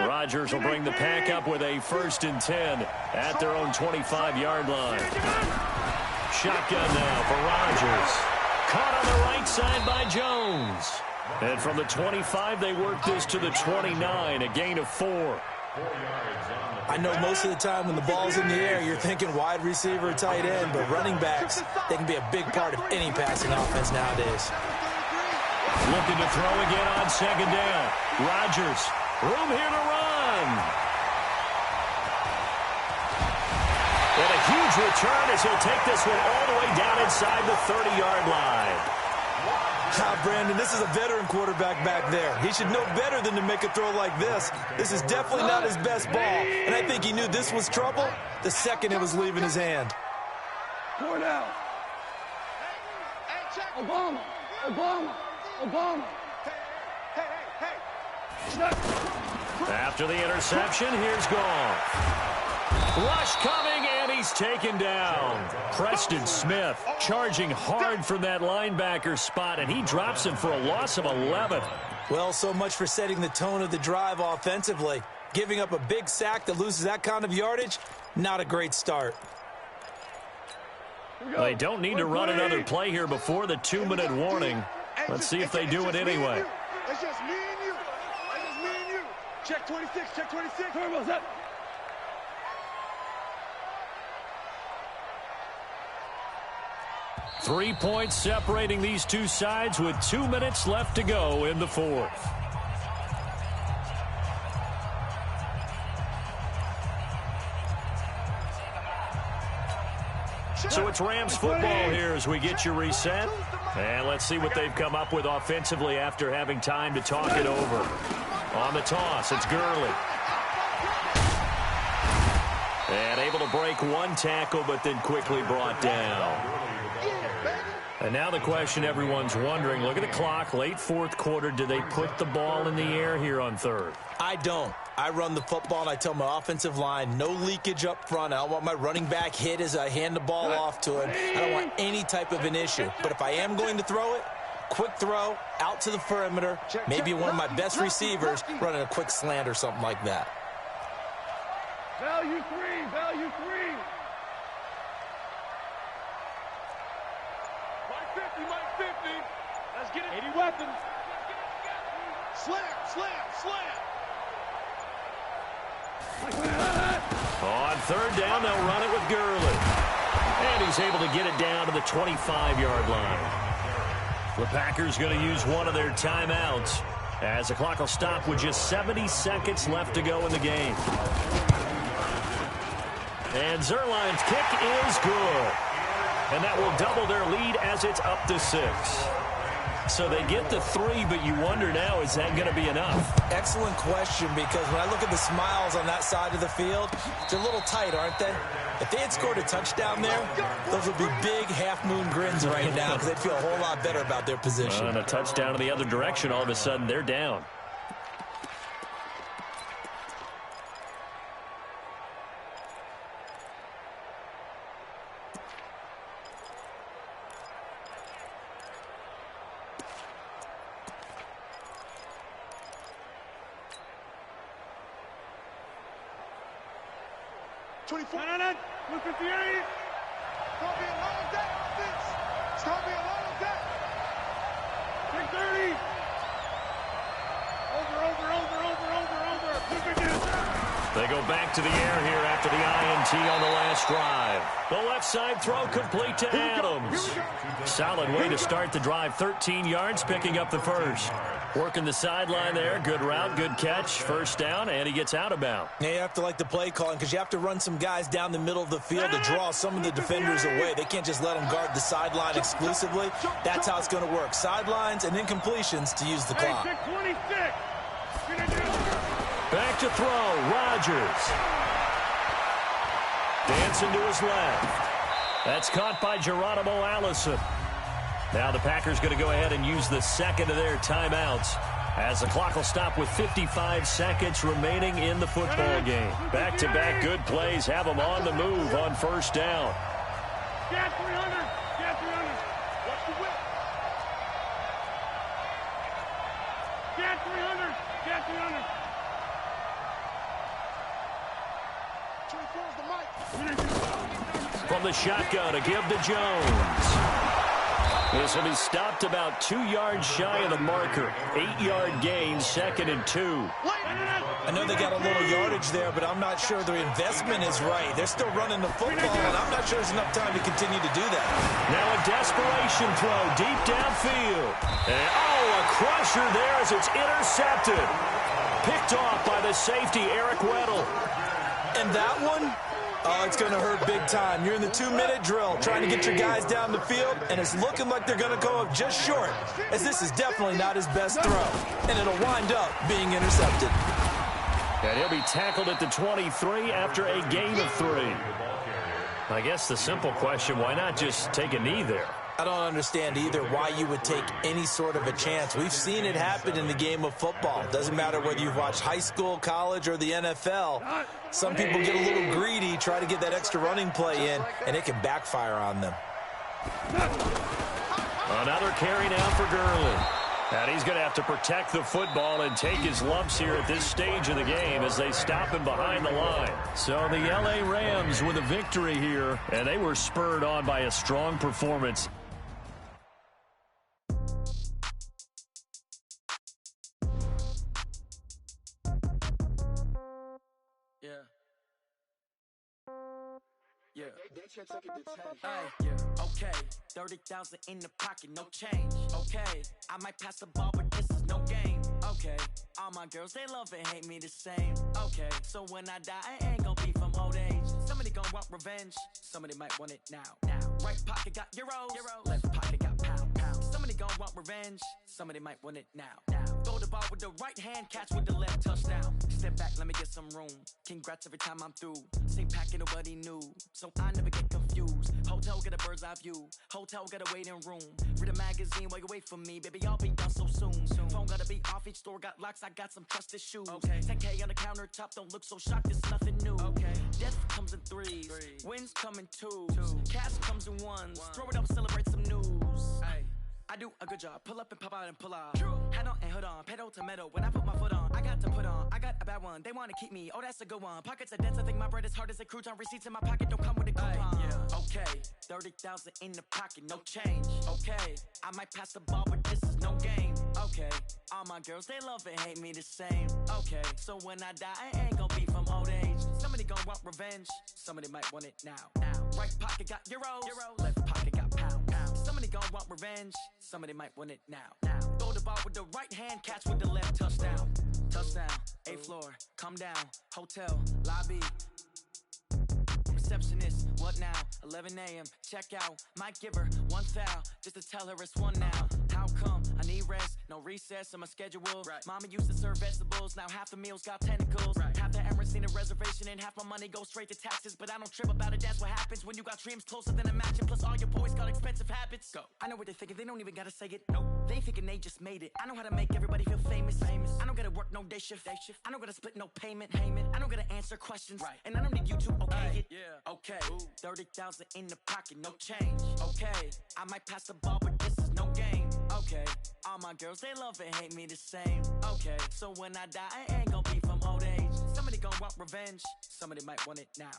Rodgers will bring the pack up with a 1st and 10 at their own 25-yard line. Shotgun now for Rodgers. Caught on the right side by Jones. And from the 25, they work this to the 29, a gain of 4. I know most of the time when the ball's in the air, you're thinking wide receiver, tight end, but running backs, they can be a big part of any passing offense nowadays. Looking to throw again on 2nd down. Rodgers, room here to run. And a huge return as he'll take this one all the way down inside the 30-yard line. Brandon, this is a veteran quarterback back there. He should know better than to make a throw like this. This is definitely not his best ball, and I think he knew this was trouble the second it was leaving his hand. 4 down. Obama. After the interception, here's Goff. Rush coming, and he's taken down. Preston Smith charging hard from that linebacker spot, and he drops him for a loss of 11. Well, so much for setting the tone of the drive offensively. Giving up a big sack that loses that kind of yardage, not a great start. They don't need to run another play here before the 2-minute warning. Let's see if they do it anyway. It's just me and you. It's just me and you. Check 26, check 26. Turbo's up. Three points separating these two sides with 2 minutes left to go in the fourth. So it's Rams football here as we get you reset. And let's see what they've come up with offensively after having time to talk it over. On the toss, it's Gurley. And able to break one tackle, but then quickly brought down. And now the question everyone's wondering, look at the clock, late fourth quarter, do they put the ball in the air here on third? I don't. I run the football, and I tell my offensive line, no leakage up front. I don't want my running back hit as I hand the ball off to him. I don't want any type of an issue. But if I am going to throw it, quick throw, out to the perimeter, maybe one of my best receivers running a quick slant or something like that. Value 3, value 3. Mike 50. Let's get it. 80 weapons. Slam. On third down, they'll run it with Gurley. And he's able to get it down to the 25-yard line. The Packers going to use one of their timeouts as the clock will stop with just 70 seconds left to go in the game. And Zerline's kick is good. And that will double their lead as it's up to 6. So they get the 3, but you wonder now, is that going to be enough? Excellent question, because when I look at the smiles on that side of the field, they're a little tight, aren't they? If they had scored a touchdown there, those would be big half-moon grins right now because they'd feel a whole lot better about their position. And a touchdown in the other direction, all of a sudden they're down. 24. 158. It's gonna be a long day, offense. It's gonna be a long day. 630. They go back to the air here after the INT on the last drive. The left side throw complete to Adams. Solid way to start the drive. 13 yards, picking up the first. Working the sideline there. Good route, good catch. First down, and he gets out of bounds. Yeah, you have to like the play calling because you have to run some guys down the middle of the field to draw some of the defenders away. They can't just let them guard the sideline exclusively. That's how it's going to work. Sidelines and then completions to use the clock. 26. Back to throw, Rodgers. Dancing to his left. That's caught by Geronimo Allison. Now the Packers going to go ahead and use the second of their timeouts as the clock will stop with 55 seconds remaining in the football game. Back-to-back good plays have them on the move on first down. Get 300. Get 300. Watch the whip. Get 300. Get 300. 24 is the mic. From the shotgun, a give to Jones. This will be stopped about 2 yards shy of the marker. 8-yard gain, 2nd and 2. I know they got a little yardage there, but I'm not sure their investment is right. They're still running the football, and I'm not sure there's enough time to continue to do that. Now a desperation throw deep downfield. And, a crusher there as it's intercepted. Picked off by the safety, Eric Weddle. And that one, it's going to hurt big time. You're in the 2-minute drill trying to get your guys down the field, and it's looking like they're going to go up just short, as this is definitely not his best throw, and it'll wind up being intercepted. And he'll be tackled at the 23 after a gain of 3. I guess the simple question, why not just take a knee there? I don't understand either why you would take any sort of a chance. We've seen it happen in the game of football. Doesn't matter whether you've watched high school, college, or the NFL. Some people get a little greedy, try to get that extra running play in, and it can backfire on them. Another carry now for Gurley. And he's going to have to protect the football and take his lumps here at this stage of the game as they stop him behind the line. So the L.A. Rams with a victory here, and they were spurred on by a strong performance. Okay, 30,000 in the pocket, no change. Okay, I might pass the ball, but this is no game. Okay, all my girls, they love and hate me the same. Okay, so when I die, I ain't gonna be from old age. Somebody gonna want revenge, somebody might want it now. Right pocket got euros, left pocket got pound. Somebody gonna want revenge, somebody might want it now. Throw the ball with the right hand, catch with the left, touchdown. Step back, let me get some room. Congrats every time I'm through. Same packet, nobody knew, so I never get confused. Hotel get a bird's eye view. Hotel got a waiting room. Read a magazine while you wait for me, baby. I'll be done so soon. Phone gotta be off. Each store got locks. I got some trusted shoes. 10K on the countertop. Don't look so shocked. It's nothing new. Death comes in threes. Wins come in twos. Cash comes in ones. Throw it up, celebrate some news. I do a good job. Pull up and pop out and pull off. Head on and hood on. Pedal to metal. When I put my foot on, I got to put on. I got a bad one. They want to keep me. Oh, that's a good one. Pockets are dense. I think my bread is hard as a crouton. Receipts in my pocket don't come with a coupon. Okay, 30,000 in the pocket, no change. Okay, I might pass the ball, but this is no game. Okay, all my girls, they love and hate me the same. Okay, so when I die, I ain't gonna be from old age. Somebody gonna want revenge. Somebody might want it now. Right pocket got euros. Left pocket got pound. Somebody gonna want revenge. Somebody might want it now. Throw the ball with the right hand, catch with the left, touchdown. Touchdown, 8th floor, come down. Hotel, lobby. Receptionist, what now? 11 a.m. Check out. Might give her one foul just to tell her it's one now. How come? I need rest, no recess in my schedule. Mama used to serve vegetables, now half the meals got tentacles. Half the Emirates need a reservation and half my money goes straight to taxes. But I don't trip about it, that's what happens when you got dreams closer than a match. And plus all your boys got expensive habits. Go. I know what they're thinking, they don't even gotta say it. Nope. They ain't thinking they just made it. I know how to make everybody feel famous. I don't gotta work no day shift. I don't gotta split no payment. I don't gotta answer questions. And I don't need you to okay it. Okay, 30,000 in the pocket, no change. Okay, I might pass the ball, but this is no game. Okay, all my girls, they love and hate me the same. Okay, so when I die, I ain't gonna be from old age. Somebody gon' want revenge. Somebody might want it now.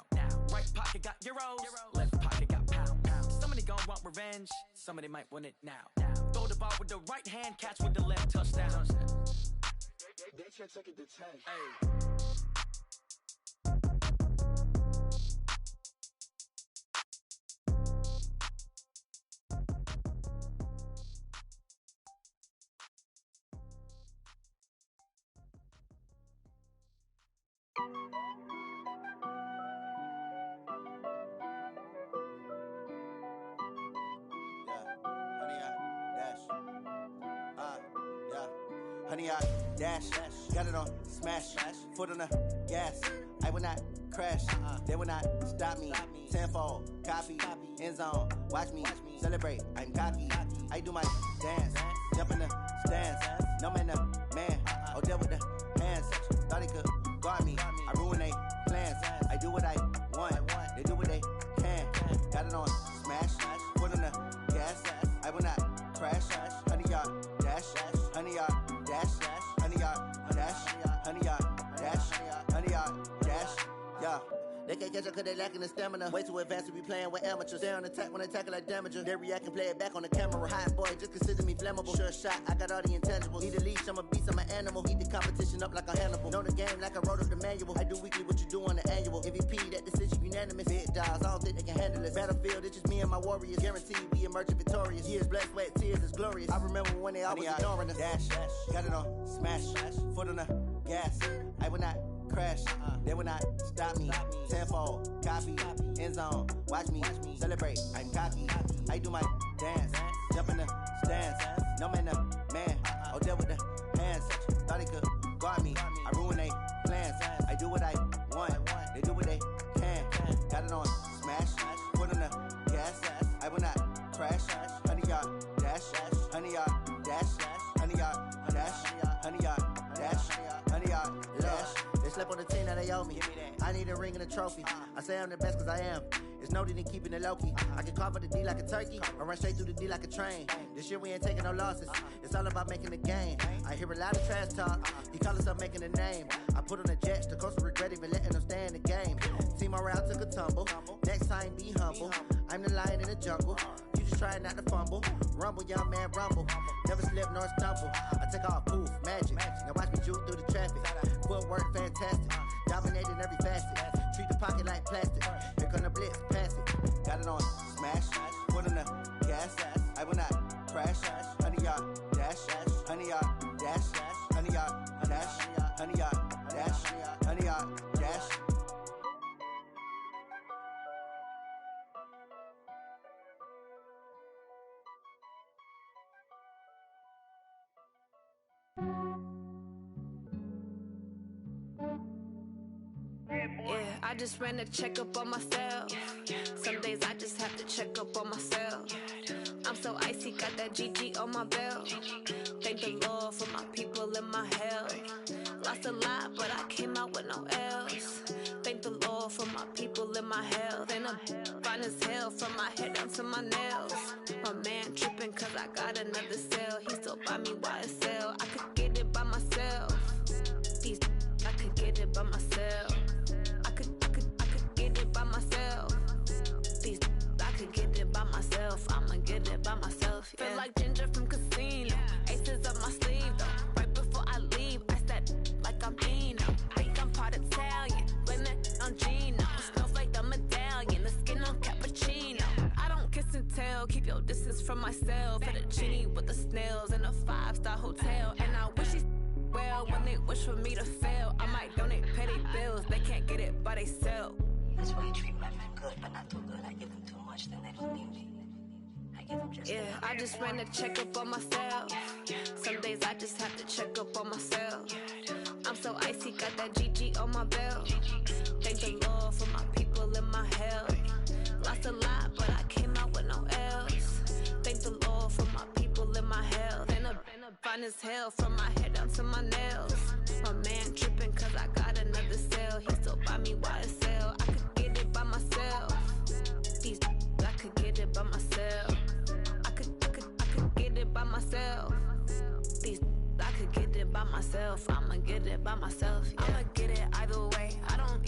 Right pocket got euros, left pocket got pounds. Somebody gon' want revenge. Somebody might want it now. Throw the ball with the right hand, catch with the left, touchdown. They can't take it to 10. Hey. Honey, I dash, got it on smash, foot on the gas. I will not crash, they will not stop me. Tenfold, copy, end zone, watch me celebrate. I'm cocky, I do my dance, jump in the stands. No man, man, oh deal with the hands. Thought he could guard me, I ruin they plans. I do what I want, they do what they can. Got it on smash, foot on the gas. I will not crash, honey, y'all dash, honey, y'all dash, honey, y'all dash, honey, y'all dash, honey, y'all dash, yeah. They can't catch up cause they lacking the stamina. Way too advanced to be playing with amateurs. Stay on attack when they tackle like damager. They react and play it back on the camera. Hot boy, just consider me flammable. Sure shot, I got all the intangibles. Need a leash, I'm a beast, I'm an animal. Eat the competition up like a Hannibal. Know the game like I wrote up the manual. I do weekly what you do on the annual. MVP, that decision unanimous. Big dogs, I don't think they can handle it. Battlefield, it's just me and my warriors. Guaranteed we emerge victorious. Years, blood, sweat, tears, it's glorious. I remember when they always ignoring us. Dash, got it on smash, foot on the gas. I will not crash, they will not stop me. Tenfold, copy, end zone, watch me celebrate. I'm cocky, I do my dance, jump in the stands. No man, man, oh deal with the hands. Thought he could guard me, I ruin they plans. I do what I want, they do what they can. Got it on smash, foot on the gas. I will not crash, honey, y'all dash, honey, y'all dash, honey, y'all dash, honey, y'all dash, honey, y'all dash. They slept on the team that they owe me. I need a ring and a trophy. I say I'm the best cause I am. It's no need in keeping it low-key. I can carve up the D like a turkey or run straight through the D like a train. This year we ain't taking no losses. It's all about making the game. I hear a lot of trash talk. He call himself making a name. I put on the Jets. The coach will regret even letting them stay in the game. Team morale took a tumble. Next time be humble. I'm the lion in the jungle. You just try not to fumble. Rumble, young man, rumble. Never slip nor stumble. I take off, poof, magic. Now watch me juke through the traffic. Footwork fantastic. Dominating every facet. Treat the pocket like plastic. Here come the blitz, pass it. Got it on smash. Foot on the gas. I will not crash. Honey, y'all dash. Honey, y'all dash. Honey, y'all dash. Honey, y'all dash. Honey, y'all dash. Yeah, I just ran a checkup on myself. Some days I just have to check up on myself. I'm so icy, got that GG on my belt. Thank the Lord for my people and my health. Lost a lot, but I came out with no else. Thank the Lord for my people and my health. And I'm fine as hell from my head down to my nails. My man tripping cause I got another cell. He still buy me YSL. I could get it by myself. These I could get it by myself. I could get it by myself. These I could get it by myself. I'ma get it by myself. Yeah. Feel like Ginger from Casino. Aces up my sleeve though. Right before I leave, I said like I'm Dino. Think I'm part Italian. Blame it on Gino. Snowflake the medallion. The skin on cappuccino. I don't kiss and tell. Keep your distance from myself. At a genie with the snails in a 5-star hotel. And I wish he's well when they wish for me to fail. I might donate petty bills. They can't get it by they sell. That's why you treat women good, but not too good. I give them too much, then they don't need me. I give them just yeah, I just ran a checkup on myself. Some days I just have to check up on myself. I'm so icy, got that GG on my belt. Thank the Lord for my people and my health. Lost a lot, but I came out with no else. Thank the Lord for my people and my health. And I'm fine as hell from my head down to my nails. My man tripping cause I got another cell. He still buy me YSL. I could get it by myself. These I could get it by myself. I could get it by myself. These I could get it by myself. I'ma get it by myself. Yeah. I'ma get it either way. I don't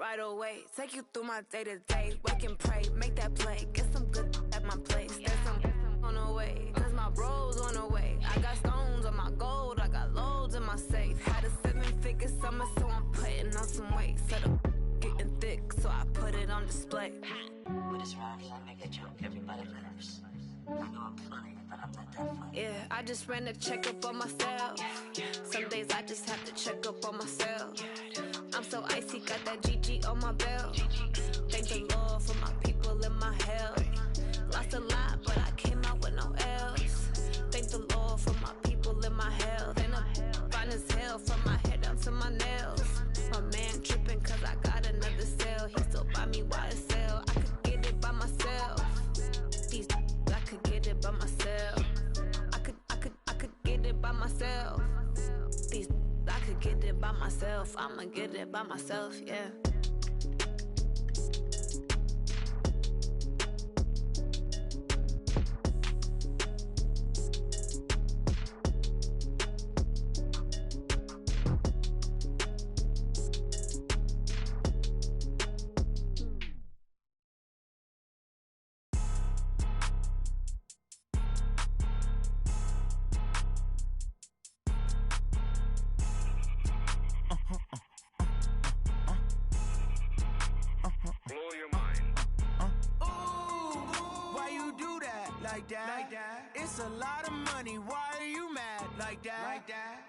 right away. Take you through my day-to-day. Wake and pray, make that play. Get some good at my place. There's some on the way, cause my bro's on the way. I got stones on my gold, I got loads in my safe. Had a 7-figure summer, so I'm putting on some weight. Set up getting thick, so I put it on display. With this rhyme, I make a joke everybody laughs. I know I'm funny, but I'm not that funny. Yeah, I just ran a checkup on myself. Some days I just have to check up on myself. I'm so icy, got that GG on my belt. Thank the Lord for my people in my health. Lost a lot, but I came out with no else. Thank the Lord for my people in my health. And I'm fine as hell from my head down to my nails. My man tripping cause I got another cell. He still buy me YSL. I could get it by myself. These I could get it by myself. I could get it by myself. These I could get it by myself. I'ma get it by myself, yeah. It's a lot of money, why are you mad like that?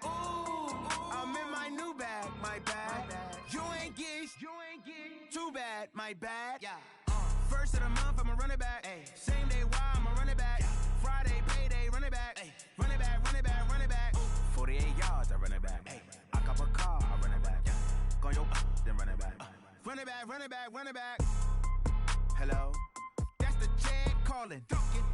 Ooh, I'm in my new bag, my bad. You ain't get too bad, my bad. First of the month, I'ma run it back. Same day, why I'ma run it back. Friday, payday, run it back. Run it back, run it back, run it back. 48 yards, I run it back. I cop a car, I run it back. Go yo, then run it back. Run it back, run it back, run it back. Hello? That's the check calling.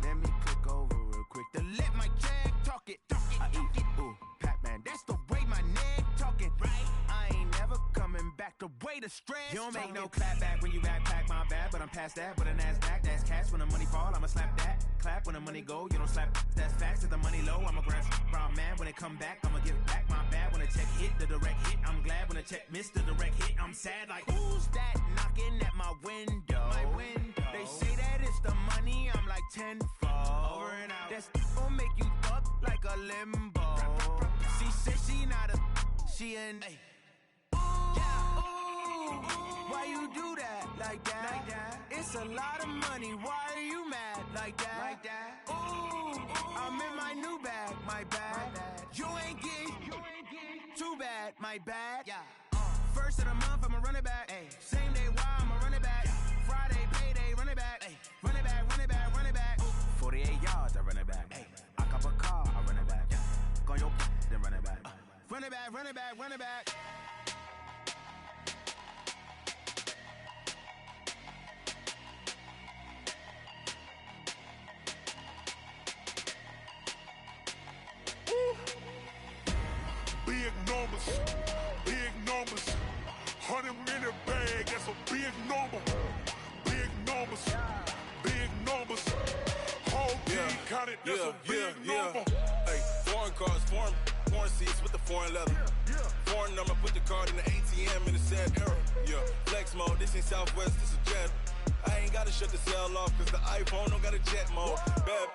Let me click over real quick to let my check talk it. I eat it, ooh, Pac-Man. That's the way my neck talking. Right? I ain't never coming back. The way the stress. You don't make no clap back when you backpack, my bad. But I'm past that. But a NASDAQ, that's cash. When the money fall, I'ma slap that. Clap when the money go, you don't slap. That's facts. If the money low, I'ma grab brown man. When it come back, I'ma give back my bad. When the check hit, the direct hit. I'm glad when the check missed the direct hit. I'm sad like, who's that knocking at my window? My window. They say that it's the money, I'm like tenfold. Over and out. That's gon' make you up like a limbo. She said she not a, she an. Ooh, why you do that like that? It's a lot of money, why are you mad like that? Ooh, I'm in my new bag, my bad. You ain't get too bad, my bad. First of the month, I'ma run it back. Same day, why I'ma run it back. Friday, payday, run it back. Run it back, run it back, run it back. 48 yards, I run it back. I cop a car, I run it back. Go yo, then run it back. Run it back, run it back, run it back. Big numbers, 100 in a bag, that's a big number. Big numbers, whole team counted, that's a big number. Hey, foreign cars, foreign seats with the foreign leather. Foreign number, put the card in the ATM in the sad era. Flex mode, this ain't Southwest, this is Jet. I ain't gotta shut the cell off, cause the iPhone don't got a jet mode. Bad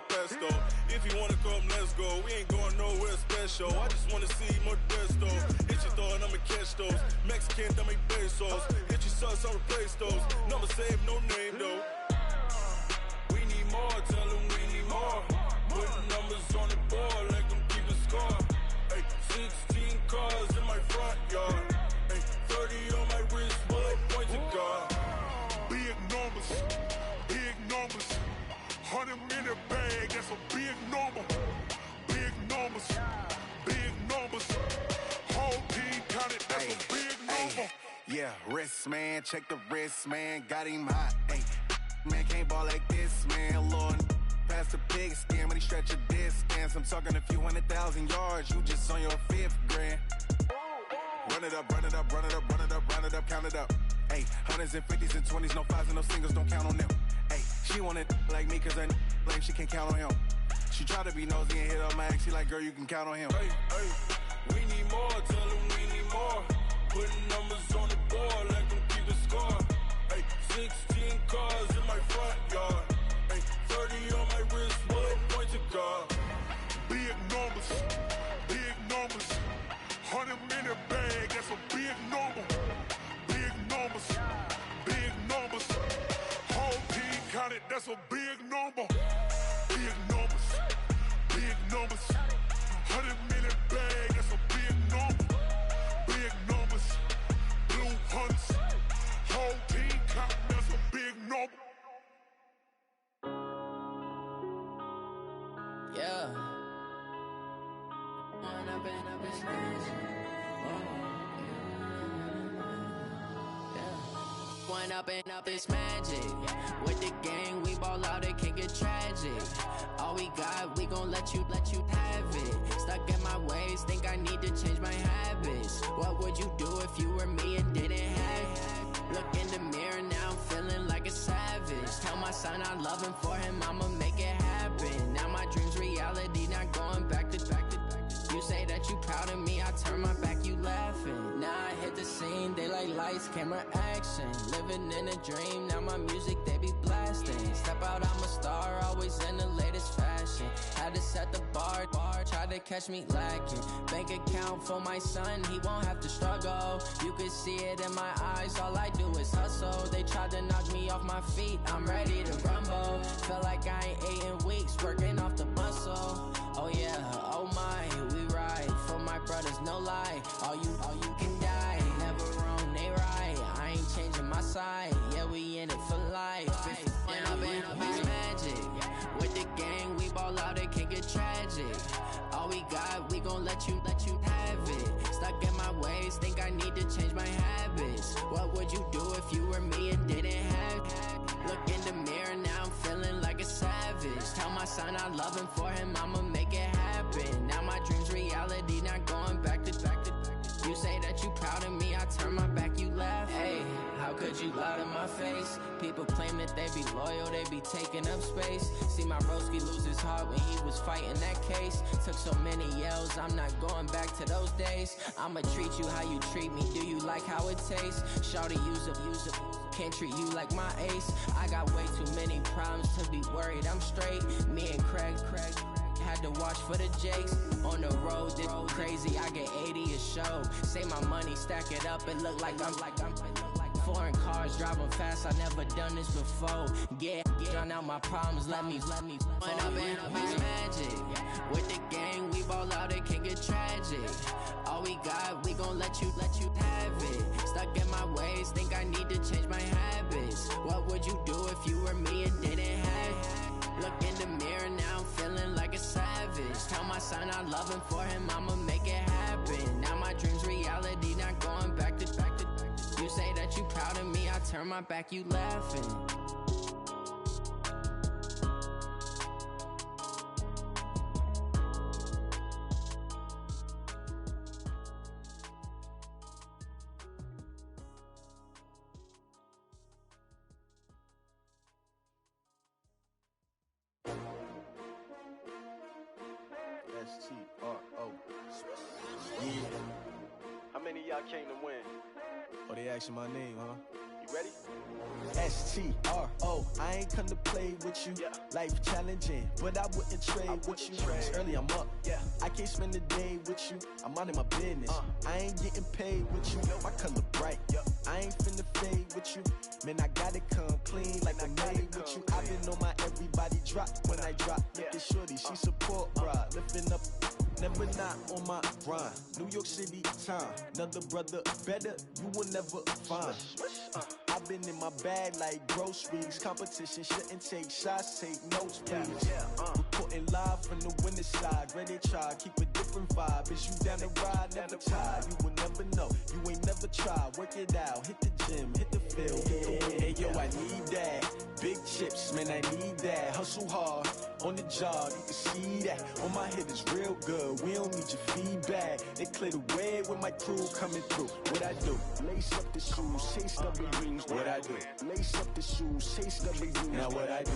pesto. If you wanna come, let's go. We ain't going nowhere special. I just wanna see Modesto. Hit your thought, I'ma catch those. Mexican, I make pesos. Hit your sus, I'll replace those. Number saved, no name though. We need more, tell them we need more. Putting numbers on the board, like them keep the score. Hey, 16 cars in my front yard. Hey, 30 on my wrist, while I point to God. Big numbers, 100 in a bag, that's a big number. Big numbers, whole team counted, that's a big number. Yeah, wrist man, check the wrist man, got him hot. Ay, man can't ball like this, man. Lord, past the pig skin when he stretch a distance. I'm talking a few 100,000 yards, you just on your 5th grand. Run it up, run it up, run it up, run it up, run it up, count it up. Ay, 100s and 50s and 20s, no 5s and no singles, don't count on them. Ay, she want it like me, cause her blame she can't count on him. She try to be nosy and hit up my ex, she like, girl, you can count on him. Hey, we need more, tell them we need more. Putting numbers on the board, like them keep that's a big number. Big numbers, big numbers. 100 million bag, that's a big number. Big numbers, blue hunts. Whole team counting, that's a big number. Yeah. One up and up is magic. With the gang, we ball out, it can get tragic. All we got, we gon' let you have it. Stuck in my ways, think I need to change my habits. What would you do if you were me and didn't have it? Look in the mirror, now I'm feeling like a savage. Tell my son I love him, for him I'ma make it happen. Now my dream's reality, not going back to. You say that you proud of me, I turn my back, you laughing. Now I hit the scene, they like lights, camera, action. Living in a dream, now my music, they be blasting. Step out, I'm a star, always in the latest fashion. Had to set the bar, try to catch me lacking. Bank account for my son, he won't have to struggle. You can see it in my eyes, all I do is hustle. They tried to knock me off my feet, I'm ready to rumble. Feel like I ain't ate in weeks, working off the muscle. Oh yeah, oh my, we ride for my brothers, no lie. All you can die, never wrong, they right. I ain't changing my side, yeah, we in it for life. Up and magic. With the gang, we ball out, it can get tragic. All we got, we gon' let you have it. Stuck in my ways, think I need to change my habits. What would you do if you were me and didn't have it? Look in the mirror, now I'm feeling like a savage. Tell my son I love him, for him I'ma make it happen. Now my dream's reality, not going back to. You say that you proud of me, I turn my back, you laugh. Hey, how could you lie to my face? People claim that they be loyal, they be taking up space. See my broski lose his heart when he was fighting that case. Took so many yells, I'm not going back to those days. I'ma treat you how you treat me, do you like how it tastes? Shawty, use up, can't treat you like my ace. I got way too many problems to be worried, I'm straight. Me and Craig had to watch for the Jakes. On the road, this crazy, I get 80 a show. Say my money, stack it up, it look like I'm foreign cars, driving fast, I never done this before. Get drown out my problems, let me One up and magic. With the gang, we ball out, it can get tragic. All we got, we gon' let you have it. Stuck in my ways, think I need to change my habits. What would you do if you were me and didn't have it? Look in the mirror, now I'm feeling like a savage. Tell my son I love him, for him I'ma make it happen. Now my dream's reality, not going back to. You say that you proud of me, I turn my back, you laughing. S-T-R-O. Yeah. How many of y'all came to win? Oh, they asking my name, huh? You ready? S-T-R-O. I ain't come to play with you. Yeah. Life challenging, but I wouldn't trade with you. It's early, I'm up. Yeah. I can't spend the day with you. I'm minding my business. I ain't getting paid with you. My color bright. I ain't finna fade with you. Man, I gotta come clean like I'm made with you. I've been on my everybody drop when I drop. Look at shorty, she support, bruh. Lifting up. Never not on my grind. New York City time. Another brother better, you will never find. I've been in my bag like groceries. Competition shouldn't take shots, take notes, please. Reporting live from the winning side. Ready to try, keep a different vibe. Is you down the ride, never tired. You will never know, you ain't never tried. Work it out, hit the gym, hit the field, hit the wind. Hey yo, I need that. Big chips, man, I need that. Hustle hard, on the job, you can see that. On my head is real good, we don't need your feedback. They clear the way with my crew coming through. What I do? Lace up the shoes, chase double U's. What I do? Lace up the shoes, chase double U's. Now what I do?